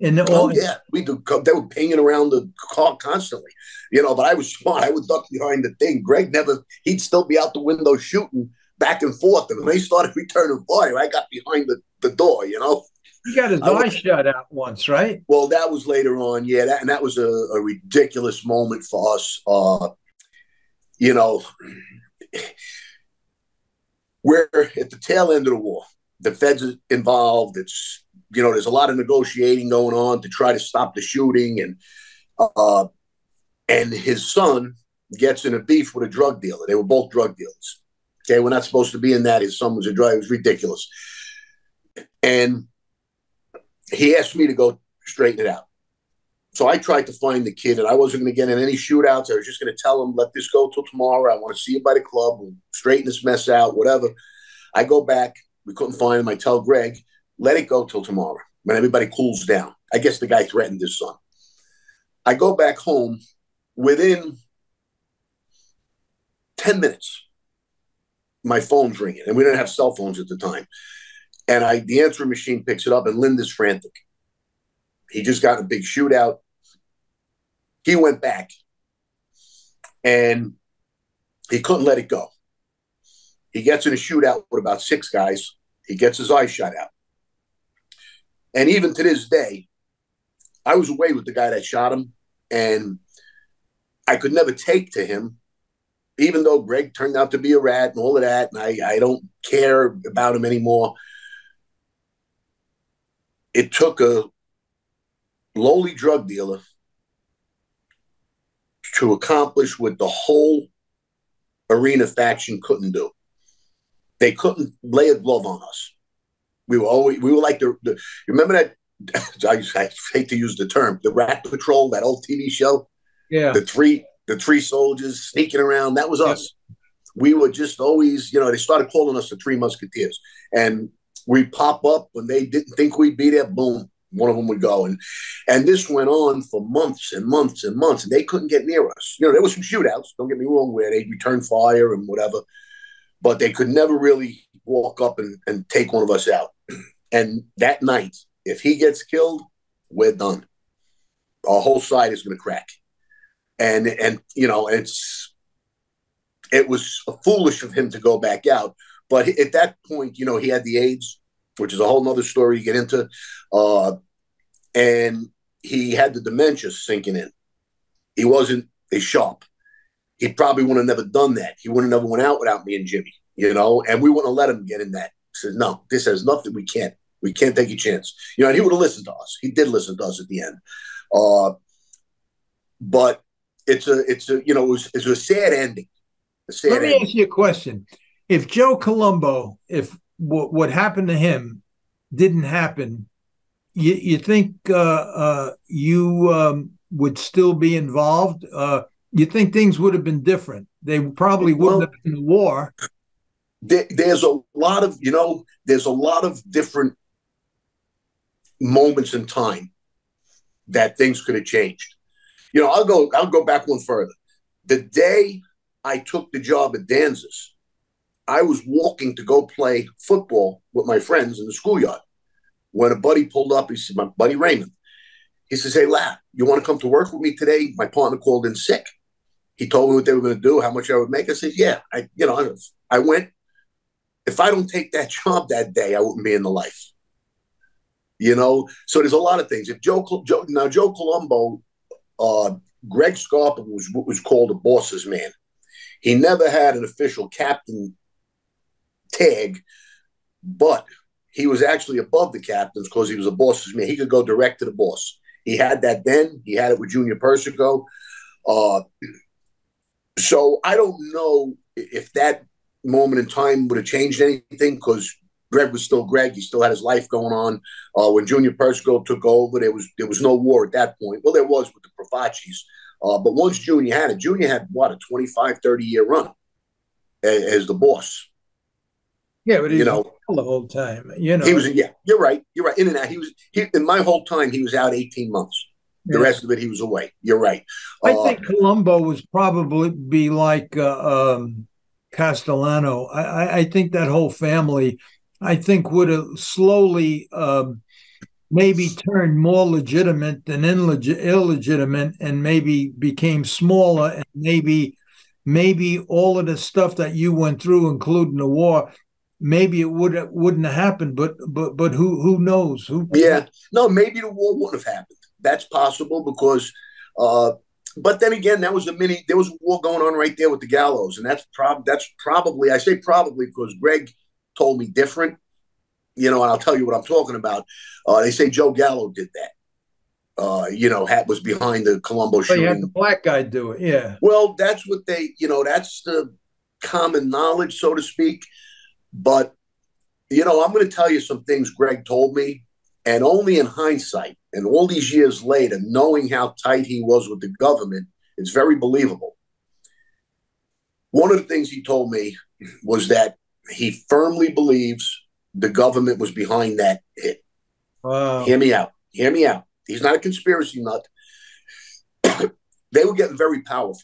Speaker 2: Oh, yeah. They were pinging around the car constantly, you know, but I was smart. I would duck behind the thing. Greg he'd still be out the window shooting back and forth. And when they started returning fire, I got behind the door, you know?
Speaker 1: He got his eye shut out once, right?
Speaker 2: Well, that was later on. Yeah. That was a ridiculous moment for us. You know, we're at the tail end of the war. The feds are involved. It's, you know, there's a lot of negotiating going on to try to stop the shooting. And his son gets in a beef with a drug dealer. They were both drug dealers. Okay, we're not supposed to be in that. His son was a drug. It was ridiculous. And he asked me to go straighten it out. So I tried to find the kid, and I wasn't going to get in any shootouts. I was just going to tell him, let this go till tomorrow. I want to see you by the club. We'll straighten this mess out, whatever. I go back. We couldn't find him. I tell Greg, let it go till tomorrow when everybody cools down. I guess the guy threatened his son. I go back home. Within 10 minutes, my phone's ringing, and we didn't have cell phones at the time. And the answering machine picks it up, and Linda's frantic. He just got in a big shootout. He went back, and he couldn't let it go. He gets in a shootout with about 6 guys. He gets his eye shot out. And even to this day, I was away with the guy that shot him, and I could never take to him even though Greg turned out to be a rat and all of that, and I don't care about him anymore, it took a lowly drug dealer to accomplish what the whole arena faction couldn't do. They couldn't lay a glove on us. We were like the remember that, I hate to use the term, the Rat Patrol, that old TV show?
Speaker 1: Yeah.
Speaker 2: The three soldiers sneaking around, that was us. We were just always, they started calling us the Three Musketeers. And we pop up when they didn't think we'd be there, boom, one of them would go. And this went on for months and months and months, and they couldn't get near us. There was some shootouts, don't get me wrong, where they'd return fire and whatever, but they could never really walk up and take one of us out. And that night, if he gets killed, we're done. Our whole side is going to crack. And it was foolish of him to go back out. But at that point, he had the AIDS, which is a whole nother story you get into. And he had the dementia sinking in. He wasn't as sharp. He probably would have never done that. He would have never went out without me and Jimmy, and we wouldn't have let him get in that. He said, no, this has nothing. We can't take a chance. And he would have listened to us. He did listen to us at the end. But it's a sad ending.
Speaker 1: Let me ask you a question. If Joe Columbo, if what happened to him didn't happen, you think you would still be involved? You think things would have been different? They probably wouldn't have been in war.
Speaker 2: There's a lot of different moments in time that things could have changed. I'll go back one further. The day I took the job at Danzas, I was walking to go play football with my friends in the schoolyard when a buddy pulled up. He said, my buddy Raymond, he says, hey, lad, you want to come to work with me today? My partner called in sick. He told me what they were going to do, how much I would make. I said, yeah. I went. If I don't take that job that day, I wouldn't be in the life. So there's a lot of things. If Joe Columbo, Greg Scarpa was what was called a boss's man. He never had an official captain tag, but he was actually above the captains because he was a boss's man. He could go direct to the boss. He had that then. He had it with Junior Persico. So I don't know if that moment in time would have changed anything because Greg was still Greg. He still had his life going on. When Junior Persico took over, there was no war at that point. Well, there was with the Profacis. But once Junior had it, Junior had, a 25, 30-year run as the boss.
Speaker 1: Yeah, but he was the whole time.
Speaker 2: He was, you're right. In and out. In my whole time, he was out 18 months. The rest of it, he was away. You're right.
Speaker 1: I think Columbo was probably be like Castellano. I think that whole family, would have slowly maybe turned more legitimate than illegitimate, and maybe became smaller, and maybe all of the stuff that you went through, including the war, maybe it wouldn't have happened. But who knows?
Speaker 2: Maybe the war wouldn't have happened. That's possible because, but then again, there was a war going on right there with the gallows, and that's probably, I say probably because Greg told me different, and I'll tell you what I'm talking about. They say Joe Gallo did that. Was behind the Columbo shooting.
Speaker 1: You had the black guy do it, yeah.
Speaker 2: Well, that's what that's the common knowledge, so to speak. But, I'm going to tell you some things Greg told me, and only in hindsight, and all these years later, knowing how tight he was with the government, it's very believable. One of the things he told me was that he firmly believes the government was behind that hit.
Speaker 1: Wow.
Speaker 2: Hear me out. He's not a conspiracy nut. They were getting very powerful.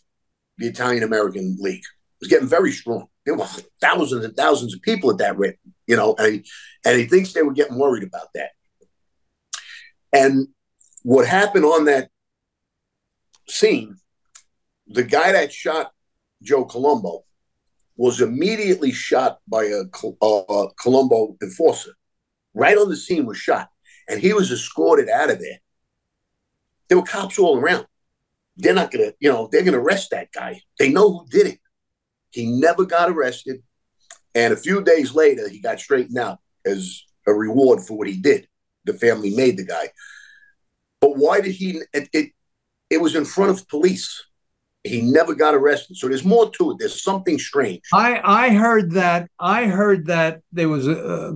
Speaker 2: The Italian-American League was getting very strong. There were thousands and thousands of people at that rate, and he thinks they were getting worried about that. And what happened on that scene, the guy that shot Joe Columbo was immediately shot by a Columbo enforcer. Right on the scene was shot, and he was escorted out of there. There were cops all around. They're not going to, they're going to arrest that guy. They know who did it. He never got arrested. And a few days later, he got straightened out as a reward for what he did. The family made the guy. But why did he? It was in front of police. He never got arrested. So there's more to it. There's something strange.
Speaker 1: I heard that. I heard that there was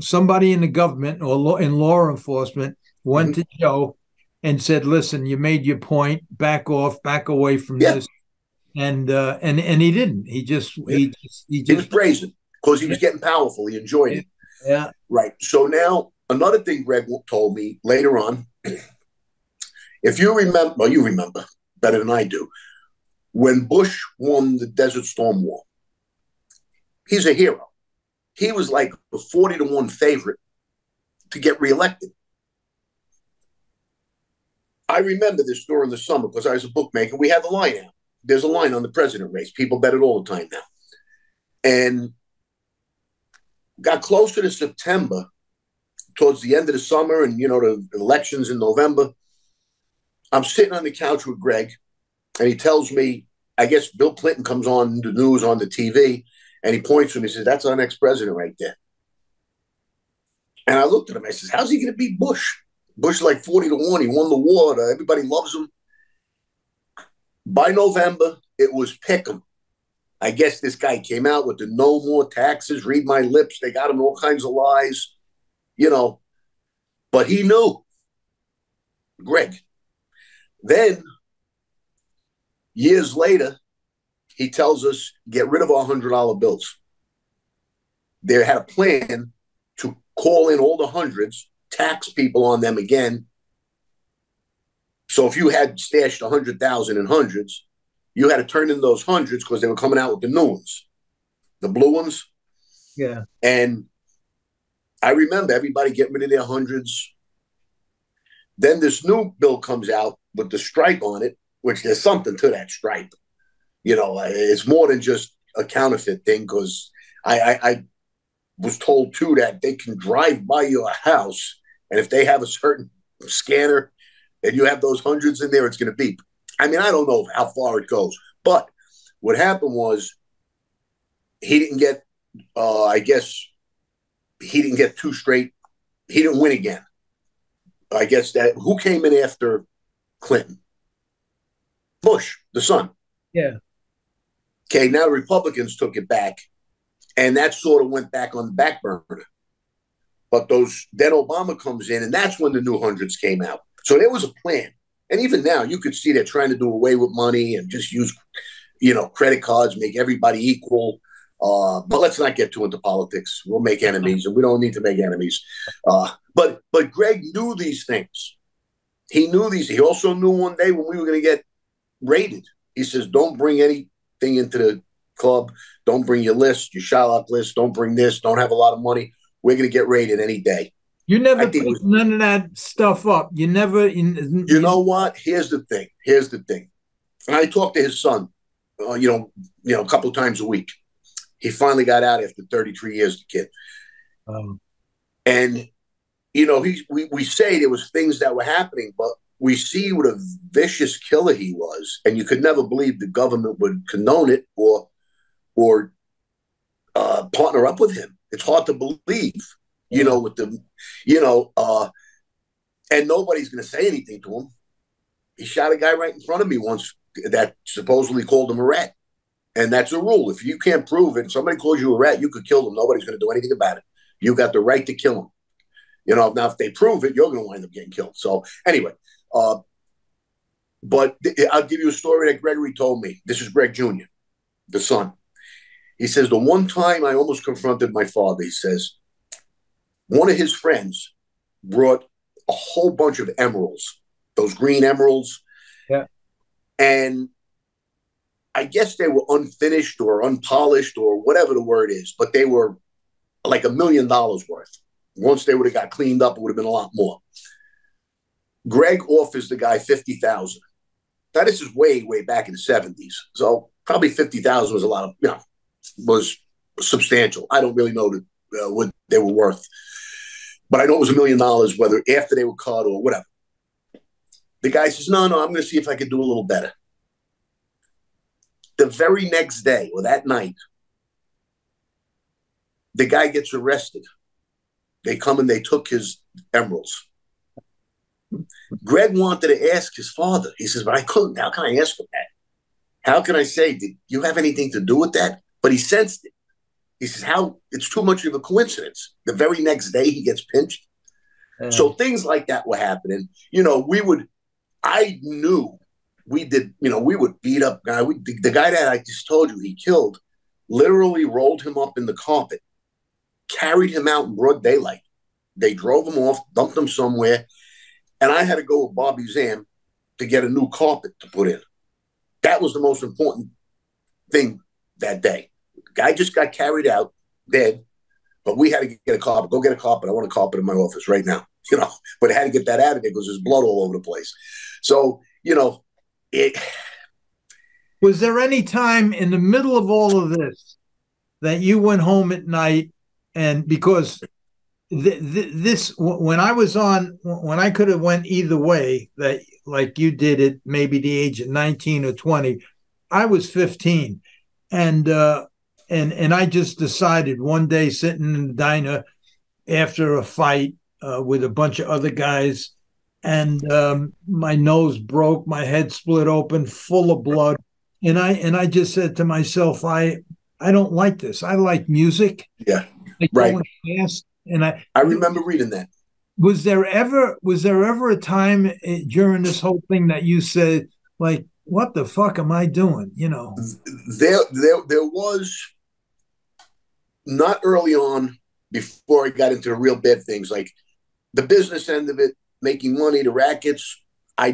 Speaker 1: somebody in the government or in law enforcement went to Joe and said, "Listen, you made your point. Back off. Back away from this." And he didn't. He
Speaker 2: was brazen because he was getting powerful. He enjoyed it.
Speaker 1: Yeah.
Speaker 2: Right. So now another thing Greg told me later on, if you remember, well, you remember better than I do, when Bush won the Desert Storm War, he's a hero. He was like a 40-1 favorite to get reelected. I remember this during the summer because I was a bookmaker. We had the line out. There's a line on the president race. People bet it all the time now. And got closer to September, towards the end of the summer, and, the elections in November. I'm sitting on the couch with Greg, and he tells me, I guess Bill Clinton comes on the news on the TV, and he points to me and says, "That's our next president right there." And I looked at him. I says, "How's he going to beat Bush? Bush is like 40-1. He won the war. Everybody loves him." By November, it was pick'em. I guess this guy came out with the no more taxes, read my lips. They got him all kinds of lies, But he knew. Greg. Then, years later, he tells us, get rid of our $100 bills. They had a plan to call in all the hundreds, tax people on them again. So if you had stashed 100,000 in hundreds, you had to turn in those hundreds because they were coming out with the new ones, the blue ones.
Speaker 1: Yeah.
Speaker 2: And I remember everybody getting rid of their hundreds. Then this new bill comes out with the stripe on it, which there's something to that stripe. It's more than just a counterfeit thing, because I was told, too, that they can drive by your house, and if they have a certain scanner and you have those hundreds in there, it's going to beep. I mean, I don't know how far it goes. But what happened was he didn't get, I guess, he didn't get two straight. He didn't win again. I guess that who came in after Clinton? Bush, the son.
Speaker 1: Yeah.
Speaker 2: Okay, now the Republicans took it back, and that sort of went back on the back burner. But then Obama comes in, and that's when the new hundreds came out. So there was a plan. And even now, you could see they're trying to do away with money and just use, credit cards, make everybody equal. But let's not get too into politics. We'll make enemies, and we don't need to make enemies. But Greg knew these things. He knew these. He also knew one day when we were going to get raided. He says, "Don't bring anything into the club. Don't bring your list, your Shylock list. Don't bring this. Don't have a lot of money. We're going to get raided any day."
Speaker 1: You never picked none of that stuff up. You never.
Speaker 2: You know what? Here's the thing. And I talked to his son, a couple of times a week. He finally got out after 33 years, the kid. And, we say there was things that were happening, but we see what a vicious killer he was. And you could never believe the government would condone it or partner up with him. It's hard to believe, with the, and nobody's going to say anything to him. He shot a guy right in front of me once that supposedly called him a rat. And that's a rule. If you can't prove it, somebody calls you a rat, you could kill them. Nobody's going to do anything about it. You got the right to kill them. Now if they prove it, you're going to wind up getting killed. So anyway, but I'll give you a story that Gregory told me. This is Greg Jr., the son. He says, the one time I almost confronted my father, he says, one of his friends brought a whole bunch of emeralds, those green emeralds.
Speaker 1: Yeah.
Speaker 2: And I guess they were unfinished or unpolished or whatever the word is, but they were like $1 million worth. Once they would have got cleaned up, it would have been a lot more. Greg offers the guy $50,000. Now, this is way, way back in the 70s. So probably $50,000 was a lot of, was substantial. I don't really know what they were worth. But I know it was $1 million, whether after they were cut or whatever. The guy says, no, I'm going to see if I can do a little better. The very next day or that night, The guy gets arrested. They come and they took his emeralds. Greg wanted to ask his father. He says, but I couldn't. How can I ask him that? How can I say, did you have anything to do with that? But he sensed it. He says, how? It's too much of a coincidence. The very next day he gets pinched. Yeah. So things like that were happening. I knew we did, we would beat up guy. The guy that I just told you he killed, literally rolled him up in the carpet, carried him out in broad daylight. They drove him off, dumped him somewhere, and I had to go with Bobby Zam to get a new carpet to put in. That was the most important thing that day. The guy just got carried out, dead, but we had to get a carpet. Go get a carpet. I want a carpet in my office right now, But I had to get that out of there because there's blood all over the place. So, it.
Speaker 1: Was there any time in the middle of all of this that you went home at night and because this, when I could have went either way, that like you did at maybe the age of 19 or 20, I was 15. And I just decided one day sitting in the diner after a fight with a bunch of other guys, and my nose broke, my head split open, full of blood. And I just said to myself, I don't like this. I like music.
Speaker 2: Yeah. Right.
Speaker 1: Fast. And I
Speaker 2: remember reading that.
Speaker 1: Was there ever a time during this whole thing that you said, like, what the fuck am I doing?
Speaker 2: There was, not early on, before I got into the real bad things, like the business end of it, making money, the rackets. I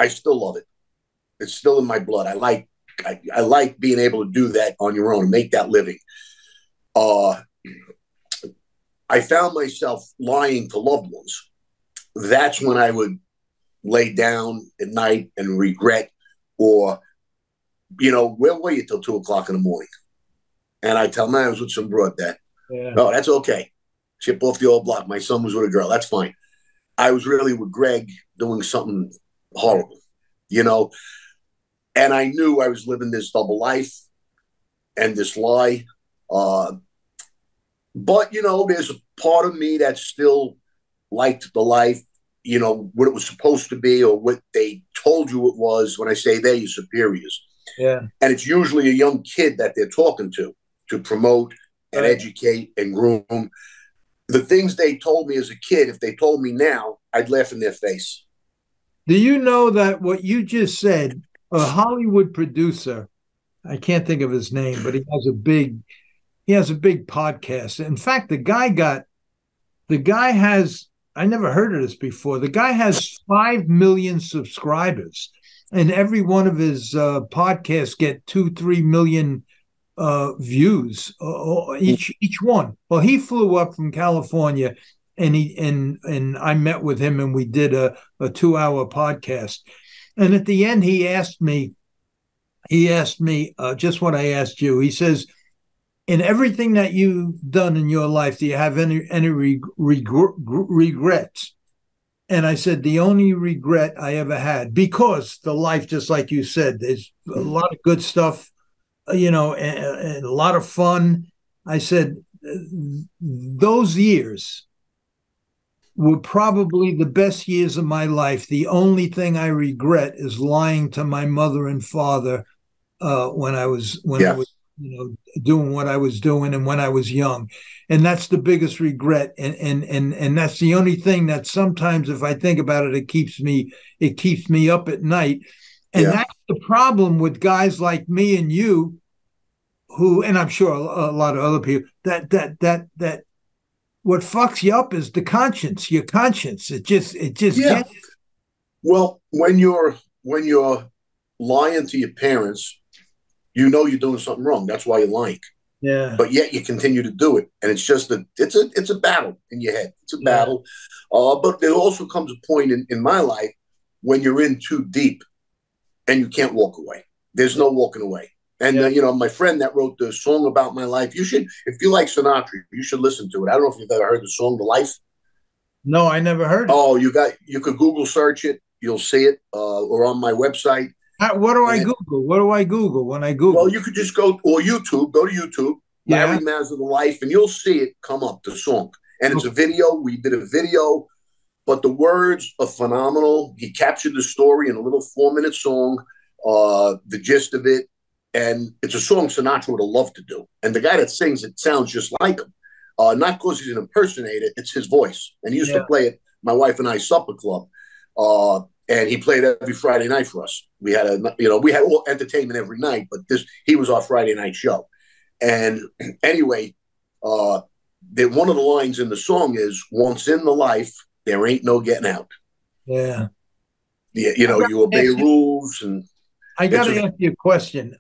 Speaker 2: still love it. It's still in my blood. I like being able to do that on your own, make that living. I found myself lying to loved ones. That's when I would lay down at night and regret, or, where were you till 2:00 in the morning? And I tell them I was with some broad that. Yeah. Oh, that's okay. Chip off the old block. My son was with a girl. That's fine. I was really with Greg doing something horrible, and I knew I was living this double life and this lie. But, there's a part of me that still liked the life, what it was supposed to be or what they told you it was. When I say they're your superiors.
Speaker 1: Yeah.
Speaker 2: And it's usually a young kid that they're talking to promote and educate and groom. The things they told me as a kid, if they told me now, I'd laugh in their face.
Speaker 1: Do you know that what you just said, a Hollywood producer, I can't think of his name, but he has a big podcast. In fact, the guy has, I never heard of this before. The guy has 5 million subscribers, and every one of his podcasts get 2-3 million views each one. Well, he flew up from California, and I met with him, and we did a 2-hour podcast. And at the end, he asked me just what I asked you. He says, in everything that you've done in your life, do you have any regrets? And I said, the only regret I ever had, because the life, just like you said, there's a lot of good stuff, and a lot of fun. I said, those years were probably the best years of my life. The only thing I regret is lying to my mother and father when I was doing what I was doing and when I was young. And that's the biggest regret. And that's the only thing that sometimes, if I think about it, it keeps me up at night. And that's the problem with guys like me and you, who, and I'm sure a lot of other people, that what fucks you up is the conscience, your conscience. It just gets.
Speaker 2: Well, when you're lying to your parents, you're doing something wrong. That's why you're lying.
Speaker 1: Yeah.
Speaker 2: But yet you continue to do it. And it's just it's a battle in your head. It's a battle. But there also comes a point in my life when you're in too deep and you can't walk away. There's no walking away. And, my friend that wrote the song about my life, you should, if you like Sinatra, you should listen to it. I don't know if you've ever heard the song, The Life.
Speaker 1: No, I never heard it.
Speaker 2: Oh, you could Google search it. You'll see it, or on my website.
Speaker 1: What do I Google? What do I Google when I Google?
Speaker 2: Well, you could just go to YouTube.
Speaker 1: Yeah.
Speaker 2: Larry Maza, The Life, and you'll see it come up, the song. And it's a video. We did a video, but the words are phenomenal. He captured the story in a little 4-minute song, the gist of it. And it's a song Sinatra would have loved to do. And the guy that sings it sounds just like him. Not because he's an impersonator, it's his voice. And he used to play it, my wife and I, supper club. And he played every Friday night for us. We had all entertainment every night, but he was our Friday night show. And anyway, one of the lines in the song is, once in the life, there ain't no getting out.
Speaker 1: Yeah.
Speaker 2: You obey rules. And
Speaker 1: I got to ask you a question,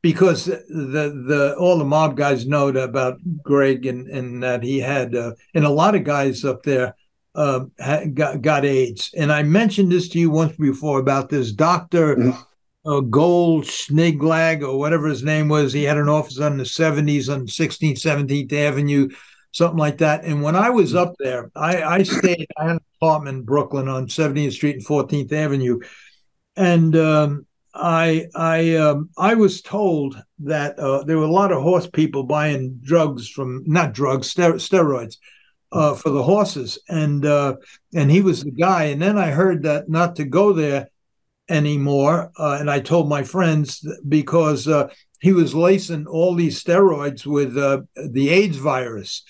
Speaker 1: because all the mob guys know about Greg and that he had, and a lot of guys up there got AIDS. And I mentioned this to you once before about this Dr. Gold Sniglag or whatever his name was. He had an office on the 70s on 16th, 17th Avenue, something like that. And when I was up there, I had an apartment in Brooklyn on 70th Street and 14th Avenue. And I was told that there were a lot of horse people buying steroids for the horses. And he was the guy. And then I heard that not to go there anymore. And I told my friends because he was lacing all these steroids with the AIDS virus.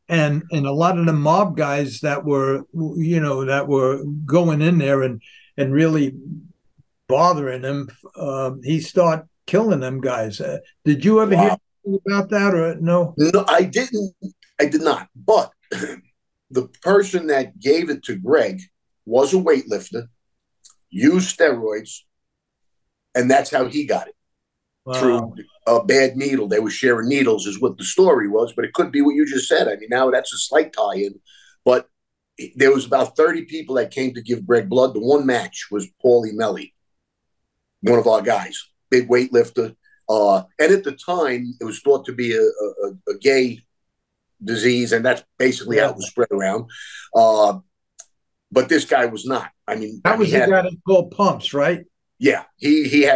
Speaker 1: And a lot of the mob guys that were going in there and really bothering him, he started killing them guys. Did you ever hear about that or no?
Speaker 2: No, I didn't. I did not. But the person that gave it to Greg was a weightlifter, used steroids, and that's how he got it. Through a bad needle. They were sharing needles is what the story was, but it could be what you just said. I mean, now that's a slight tie-in, but there was about 30 people that came to give Greg blood. The one match was Paulie Melly, one of our guys, big weightlifter. And at the time, it was thought to be a gay disease, and that's basically how it was spread around. But this guy was not. I mean,
Speaker 1: that was the guy that called Pumps, right?
Speaker 2: Yeah, he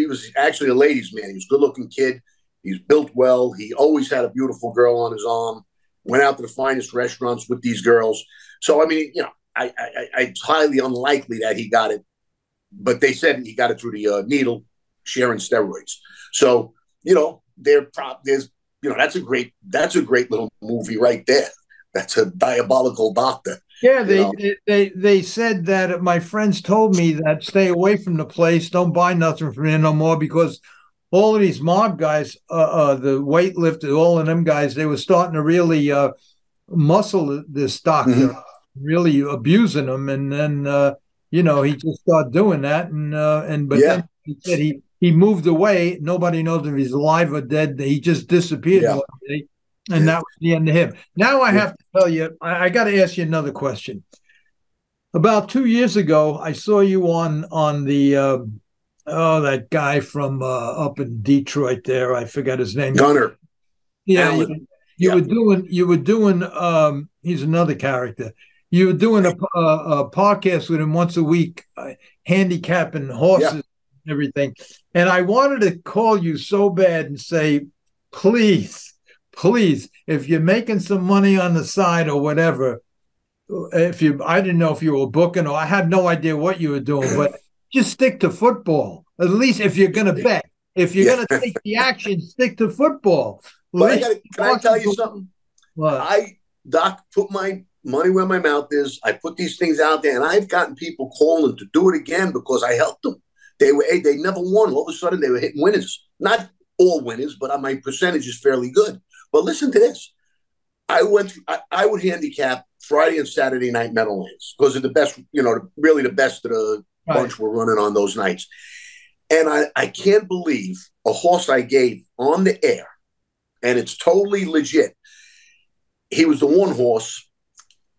Speaker 2: was actually a ladies' man. He was a good-looking kid. He's built well. He always had a beautiful girl on his arm. Went out to the finest restaurants with these girls. So I mean, it's highly unlikely that he got it, but they said he got it through the needle sharing steroids. So that's a great little movie right there. That's a diabolical doctor.
Speaker 1: Yeah, they said that my friends told me that stay away from the place, don't buy nothing from there no more, because all of these mob guys, the weightlifters, all of them guys, they were starting to really muscle this doctor, really abusing him, and then he just started doing that, then he said he moved away. Nobody knows if he's alive or dead. He just disappeared one day. And that was the end of him. Now I have to tell you, I got to ask you another question. About 2 years ago, I saw you on the that guy from up in Detroit there. I forgot his name.
Speaker 2: Gunner.
Speaker 1: Yeah, you were doing. He's another character. You were doing a podcast with him once a week, handicapping horses and everything. And I wanted to call you so bad and say, please, if you're making some money on the side or whatever, I didn't know if you were booking or I had no idea what you were doing, but just stick to football. At least if you're going to bet, if you're going to take the action, stick to football.
Speaker 2: But can I tell you something?
Speaker 1: What?
Speaker 2: Doc, put my money where my mouth is. I put these things out there, and I've gotten people calling to do it again because I helped them. They never won. All of a sudden, they were hitting winners. Not all winners, but my percentage is fairly good. But listen to this. I would handicap Friday and Saturday night Meadowlands because of the best, really the best of the bunch were running on those nights. And I can't believe a horse I gave on the air, and it's totally legit. He was the one horse,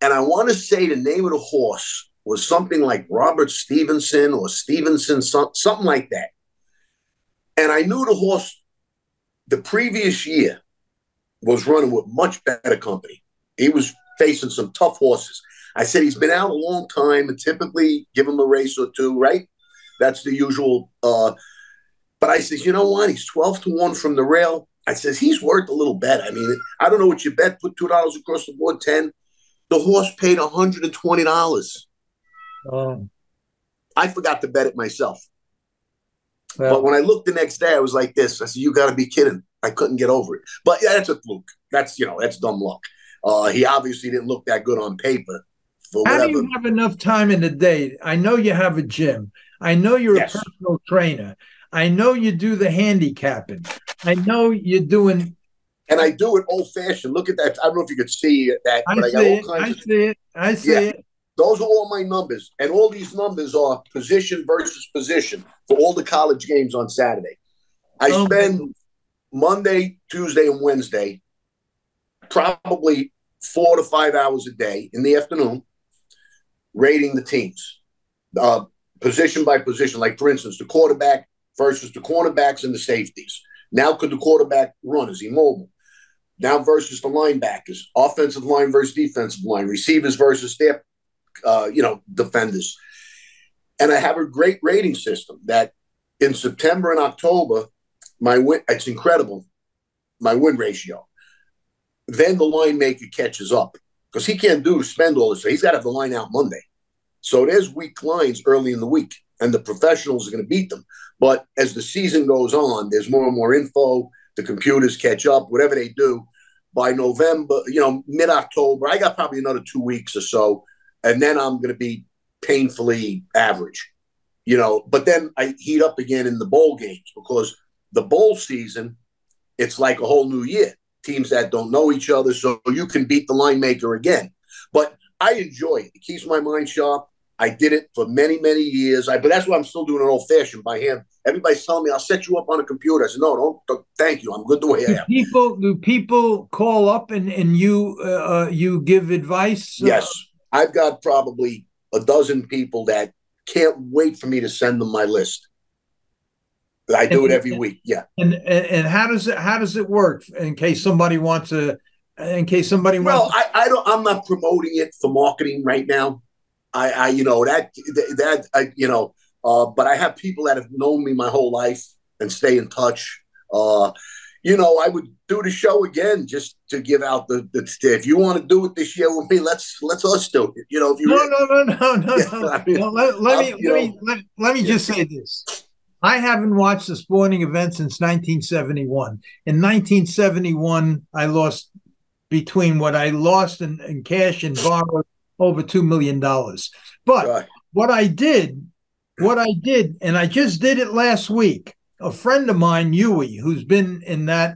Speaker 2: and I want to say the name of the horse was something like Robert Stevenson or Stevenson, something like that. And I knew the horse the previous year was running with much better company. He was facing some tough horses. I said, he's been out a long time and typically give him a race or two, right? That's the usual. But I said, you know what? He's 12-1 from the rail. I says, he's worth a little bet. I mean, I don't know what you bet. Put $2 across the board, 10. The horse paid $120.
Speaker 1: Oh,
Speaker 2: I forgot to bet it myself. But
Speaker 1: well,
Speaker 2: when I looked the next day, I was like this. I said, you got to be kidding. I couldn't get over it. But yeah, that's a fluke. That's dumb luck. He obviously didn't look that good on paper for
Speaker 1: how do
Speaker 2: whatever.
Speaker 1: you have enough time in the day? I know you have a gym. I know you're a
Speaker 2: Yes.
Speaker 1: personal trainer. I know you do the handicapping. I know you're doing.
Speaker 2: And I do it old fashioned. Look at that. I don't know if you could see that,
Speaker 1: I
Speaker 2: but I got
Speaker 1: see
Speaker 2: all
Speaker 1: it.
Speaker 2: kinds
Speaker 1: I
Speaker 2: of.
Speaker 1: see it. I
Speaker 2: Yeah.
Speaker 1: see it.
Speaker 2: Those are all my numbers. And all these numbers are position versus position for all the college games on Saturday. I
Speaker 1: Oh,
Speaker 2: spend Monday, Tuesday, and Wednesday probably 4 to 5 hours a day in the afternoon rating the teams, position by position. Like, for instance, the quarterback versus the cornerbacks and the safeties. Now, could the quarterback run? Is he mobile? Now versus the linebackers, offensive line versus defensive line, receivers versus their, defenders. And I have a great rating system that in September and October, it's incredible, my win ratio. Then the line maker catches up because he can't spend all this. He's got to have the line out Monday. So there's weak lines early in the week, and the professionals are going to beat them. But as the season goes on, there's more and more info. The computers catch up, whatever they do. By November, mid-October, I got probably another 2 weeks or so, and then I'm going to be painfully average. But then I heat up again in the bowl games because the bowl season, it's like a whole new year. Teams that don't know each other, so you can beat the line maker again. But I enjoy it. It keeps my mind sharp. I did it for many, many years. But that's why I'm still doing it old-fashioned by hand. Everybody's telling me, I'll set you up on a computer. I said, no, don't thank you. I'm good the way I am.
Speaker 1: Do people call up and you give advice?
Speaker 2: Yes. I've got probably a dozen people that can't wait for me to send them my list. I do it every week. Yeah.
Speaker 1: And how does it work in case somebody wants to?
Speaker 2: Well, I'm not promoting it for marketing right now. But I have people that have known me my whole life and stay in touch. I would do the show again just to give out the if you want to do it this year with me, let's us do it. If you
Speaker 1: No. I mean, let me just say this. I haven't watched a sporting event since 1971. In 1971, I lost between what I lost in cash and borrowed over $2 million. But what I did, and I just did it last week. A friend of mine, Huey, who's been in that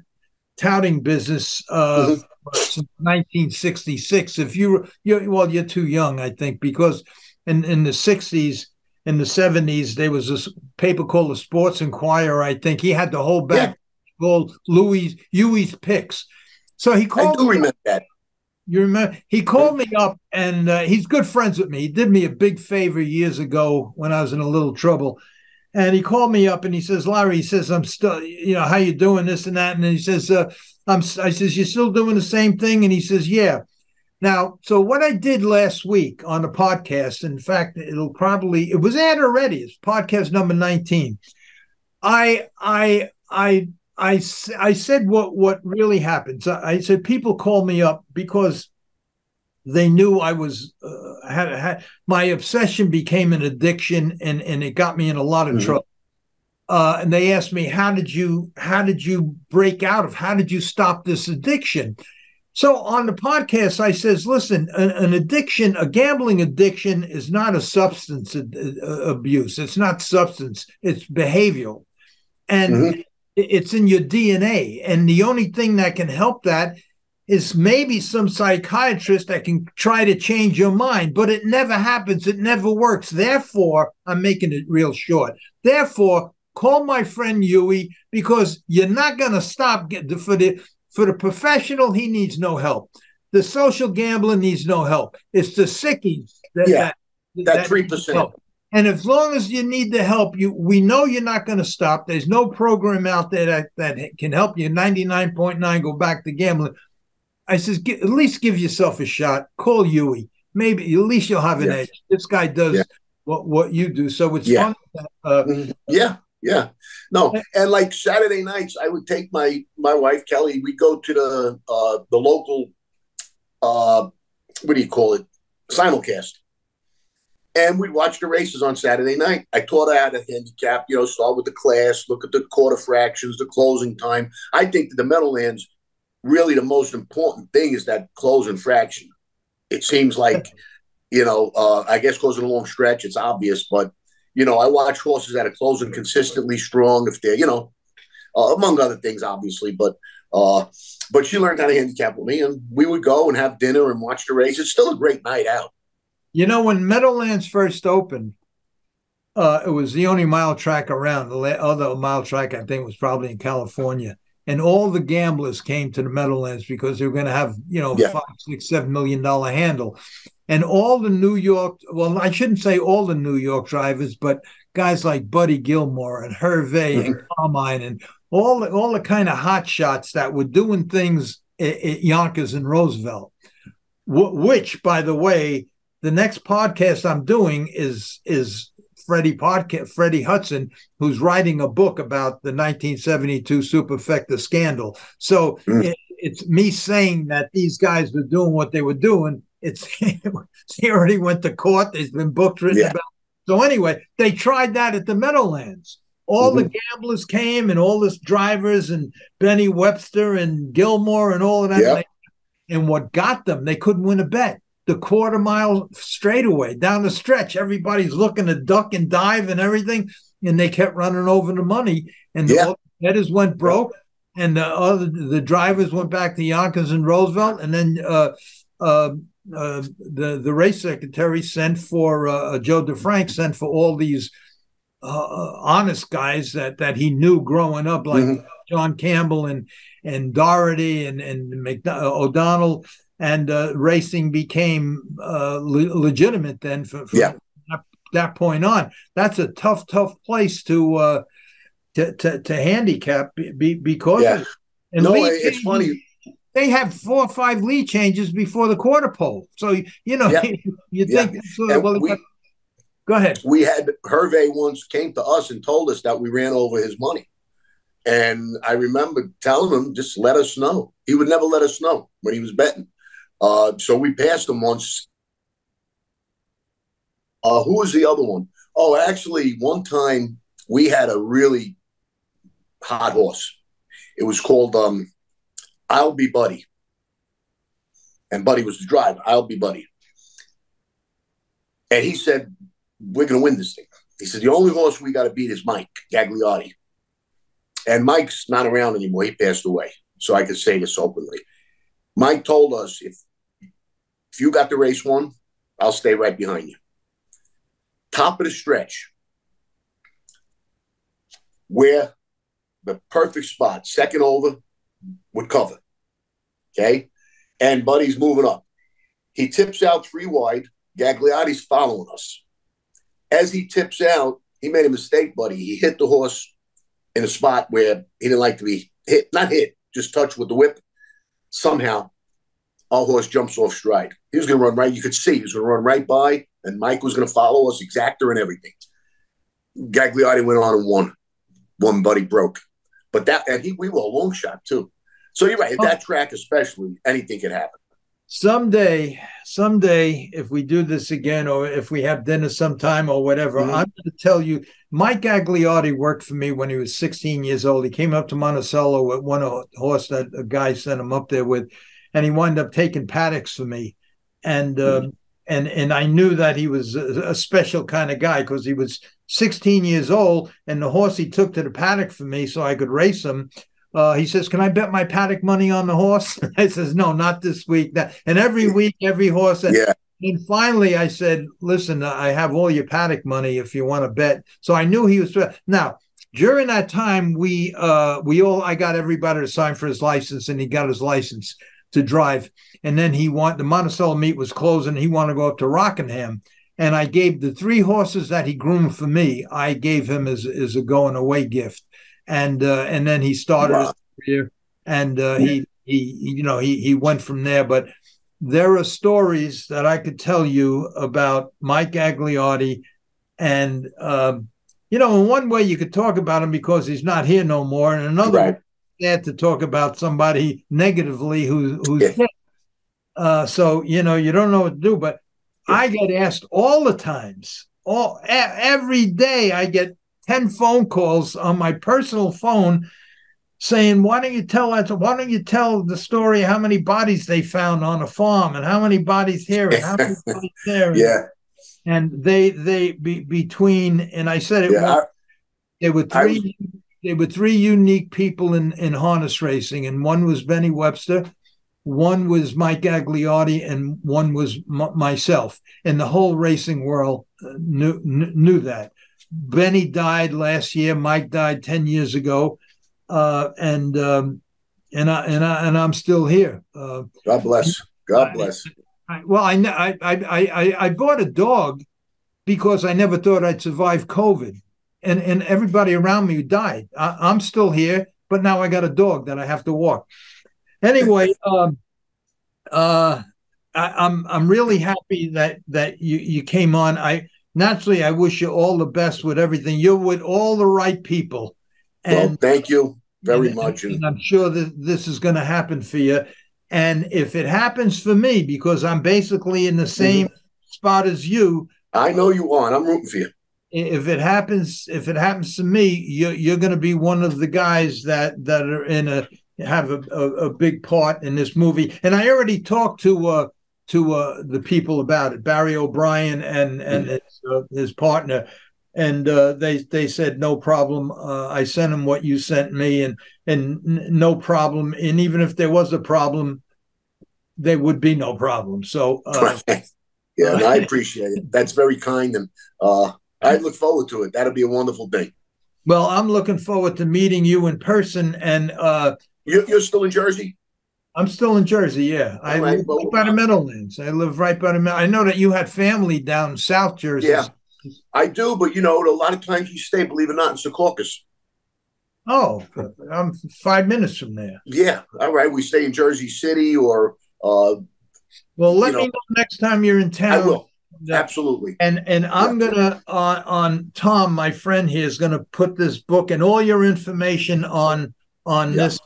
Speaker 1: touting business since 1966. If you're too young, I think, because in the 60s, in the 70s, there was this paper called the Sports Inquirer. I think he had the whole back called Huey's Picks. So he called.
Speaker 2: I do remember that.
Speaker 1: You remember? He called me up, and he's good friends with me. He did me a big favor years ago when I was in a little trouble. And he called me up and he says, Larry, he says, I'm still, how you doing, this and that. And he says, I says, you're still doing the same thing? And he says, yeah. Now, so what I did last week on the podcast, in fact, it was aired already. It's podcast number 19. I said what really happened. So I said, people call me up because they knew I was had my obsession became an addiction, and it got me in a lot of trouble. And they asked me, how did you break out of? How did you stop this addiction? So on the podcast, I says, listen, an addiction, a gambling addiction, is not a substance abuse. It's not substance. It's behavioral, and it's in your DNA. And the only thing that can help that is maybe some psychiatrist that can try to change your mind, but it never happens. It never works. Therefore, I'm making it real short. Therefore, call my friend Huey, because you're not going to stop. For the professional, he needs no help. The social gambler needs no help. It's the sickies that
Speaker 2: 3%.
Speaker 1: And as long as you need the help, we know you're not going to stop. There's no program out there that can help you. 99.9 go back to gambling. I says, at least give yourself a shot. Call Huey. Maybe at least you'll have an edge. This guy does what you do. So it's fun.
Speaker 2: Yeah. No, and like Saturday nights, I would take my wife Kelly. We'd go to the local what do you call it, simulcast, and we'd watch the races on Saturday night. I taught her how to handicap. Start with the class, look at the quarter fractions, the closing time. I think that the Meadowlands, really the most important thing is that closing fraction. It seems like, I guess because of the long stretch, it's obvious, but I watch horses that are closing consistently strong if they're, among other things, obviously. But she learned how to handicap with me, and we would go and have dinner and watch the race. It's still a great night out.
Speaker 1: When Meadowlands first opened, it was the only mile track around. The other mile track, I think, was probably in California. And all the gamblers came to the Meadowlands because they were going to have, $5, $6, $7 million handle. And all the New York, well, I shouldn't say all the New York drivers, but guys like Buddy Gilmore and Hervé and Carmine and all the kind of hot shots that were doing things at Yonkers and Roosevelt, which, by the way, the next podcast I'm doing is Freddie Hudson, who's writing a book about the 1972 Superfecta scandal. So it's me saying that these guys were doing what they were doing. They already went to court. There's been books written about it. So anyway, they tried that at the Meadowlands. All the gamblers came and all the drivers and Benny Webster and Gilmore and all of that.
Speaker 2: Yep.
Speaker 1: And what got them, they couldn't win a bet. The quarter mile straightaway down the stretch, everybody's looking to duck and dive and everything, and they kept running over the money. And the bettors went broke, and the drivers went back to Yonkers and Roosevelt, and then the race secretary sent for Joe DeFrank sent for all these honest guys that he knew growing up, like John Campbell and Doherty and O'Donnell. And racing became legitimate then from that point on. That's a tough place to handicap because of it. And
Speaker 2: it's funny.
Speaker 1: They have 4 or 5 lead changes before the quarter pole. So, you think, go ahead.
Speaker 2: We had Hervé once came to us and told us that we ran over his money. And I remember telling him, just let us know. He would never let us know when he was betting. So we passed him once. Who was the other one? Oh, actually, one time we had a really hot horse. It was called I'll Be Buddy. And Buddy was the driver. I'll Be Buddy. And he said, we're going to win this thing. He said, the only horse we got to beat is Mike Gagliotti. And Mike's not around anymore. He passed away. So I could say this openly. Mike told us, if you got the race won, I'll stay right behind you. Top of the stretch, where the perfect spot, second over, would cover. Okay? And Buddy's moving up. He tips out 3 wide. Gagliotti's following us. As he tips out, he made a mistake, Buddy. He hit the horse in a spot where he didn't like to be hit. Not hit, just touched with the whip. Somehow, our horse jumps off stride. He was going to run right. You could see he was going to run right by, and Mike was going to follow us, exactor and everything. Gagliotti went on and won. One Buddy broke. But we were a long shot, too. So you're right. At that track especially, anything can happen.
Speaker 1: Someday, if we do this again, or if we have dinner sometime or whatever, I'm going to tell you, Mike Gagliotti worked for me when he was 16 years old. He came up to Monticello with one horse that a guy sent him up there with, and he wound up taking paddocks for me. And I knew that he was a special kind of guy because he was 16 years old, and the horse he took to the paddock for me so I could race him. He says, can I bet my paddock money on the horse? I says, no, not this week. And every week, every horse. And finally, I said, listen, I have all your paddock money if you want to bet. So I knew he was. Now, during that time, I got everybody to sign for his license, and he got his license to drive. And then the Monticello meet was closing. He wanted to go up to Rockingham. And I gave the 3 horses that he groomed for me, I gave him as a going away gift. And then he started his career, and he went from there. But there are stories that I could tell you about Mike Gagliotti, and in one way you could talk about him because he's not here no more, and another way,
Speaker 2: Right.
Speaker 1: sad to talk about somebody negatively who's
Speaker 2: Yeah.
Speaker 1: dead. So you don't know what to do. But
Speaker 2: Yeah.
Speaker 1: I get asked all the times, every day. I get 10 phone calls on my personal phone saying, "Why don't you tell that? Why don't you tell the story? How many bodies they found on a farm, and how many bodies here, and how many bodies there?"
Speaker 2: Yeah.
Speaker 1: And they between, and I said it
Speaker 2: Yeah.
Speaker 1: once. There were
Speaker 2: I was,
Speaker 1: three unique people in harness racing, and one was Benny Webster, one was Mike Gagliotti, and one was myself. And the whole racing world knew that. Benny died last year. Mike died 10 years ago, and I'm still here.
Speaker 2: God bless. God bless.
Speaker 1: I bought a dog because I never thought I'd survive COVID, and everybody around me died. I'm still here, but now I got a dog that I have to walk. Anyway, I'm really happy that you came on. I wish you all the best with everything. You're with all the right people,
Speaker 2: Well,
Speaker 1: and
Speaker 2: thank you very much.
Speaker 1: and I'm sure that this is going to happen for you. And if it happens for me, because I'm basically in the same spot as you,
Speaker 2: I know you are, and I'm rooting for you.
Speaker 1: If it happens to me, you're going to be one of the guys that are have a big part in this movie. And I already talked to the people about it, Barry O'Brien and his partner, and they said no problem. I sent them what you sent me, and no problem. And even if there was a problem, there would be no problem. So
Speaker 2: yeah, I appreciate it. That's very kind, and I look forward to it. That'll be a wonderful thing.
Speaker 1: Well, I'm looking forward to meeting you in person. And
Speaker 2: you're still in Jersey?
Speaker 1: I'm still in Jersey. Yeah, I live right by the Meadowlands. I live right by the. I know that you had family down South Jersey.
Speaker 2: Yeah, I do. But a lot of times you stay, believe it or not, in Secaucus.
Speaker 1: Oh, I'm 5 minutes from there.
Speaker 2: Yeah. All right. We stay in Jersey City, or.
Speaker 1: Well, let me know next time you're in town.
Speaker 2: I will. Absolutely.
Speaker 1: And I'm gonna on Tom, my friend here, is gonna put this book and all your information on this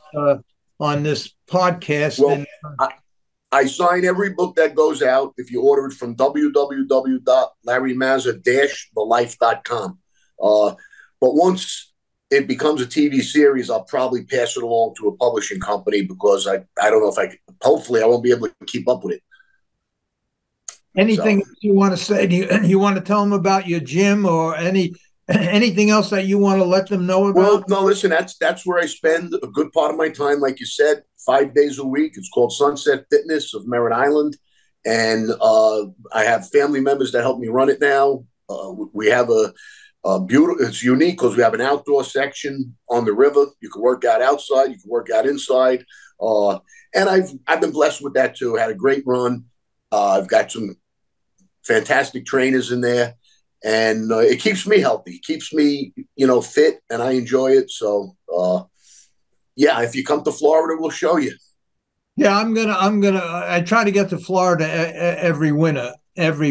Speaker 1: podcast.
Speaker 2: Well, I sign every book that goes out if you order it from www.larrymaza-thelife.com. But once it becomes a TV series, I'll probably pass it along to a publishing company because I don't know if hopefully I won't be able to keep up with it.
Speaker 1: Anything you want to say? Do you want to tell them about your gym or anything else that you want to let them know about?
Speaker 2: Well, no, listen, that's where I spend a good part of my time. Like you said, 5 days a week. It's called Sunset Fitness of Merritt Island. And I have family members that help me run it now. We have a beautiful, it's unique because we have an outdoor section on the river. You can work out outside, you can work out inside. And I've been blessed with that too. I had a great run. I've got some fantastic trainers in there, and it keeps me healthy. It keeps me, fit, and I enjoy it. So, yeah, if you come to Florida, we'll show you.
Speaker 1: Yeah, I try to get to Florida every winter. And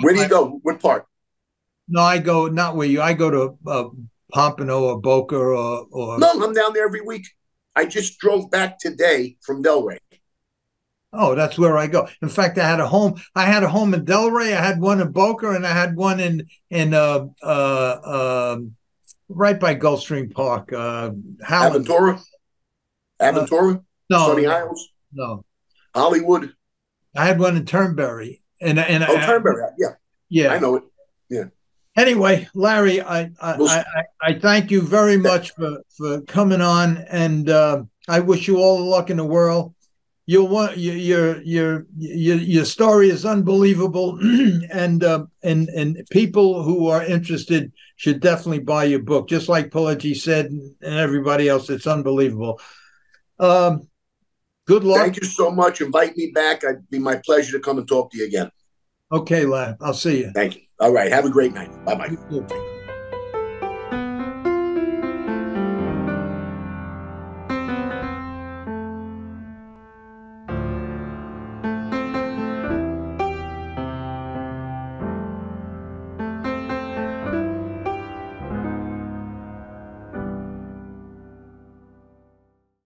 Speaker 2: where do you go? What part?
Speaker 1: No, I go not where you. I go to Pompano or Boca or.
Speaker 2: No, I'm down there every week. I just drove back today from Delray.
Speaker 1: Oh, that's where I go. In fact, I had a home in Delray. I had one in Boca, and I had one in right by Gulfstream Park,
Speaker 2: Aventura. No. Sunny Isles.
Speaker 1: No.
Speaker 2: Hollywood.
Speaker 1: I had one in Turnberry,
Speaker 2: Turnberry. Yeah. I know it. Yeah.
Speaker 1: Anyway, Larry, I thank you very much for coming on, and I wish you all the luck in the world. Your story is unbelievable, and people who are interested should definitely buy your book. Just like Pelagie said, and everybody else, it's unbelievable. Good luck.
Speaker 2: Thank you so much. Invite me back. It'd be my pleasure to come and talk to you again.
Speaker 1: Okay, lad. I'll see you.
Speaker 2: Thank you. All right. Have a great night. Bye-bye.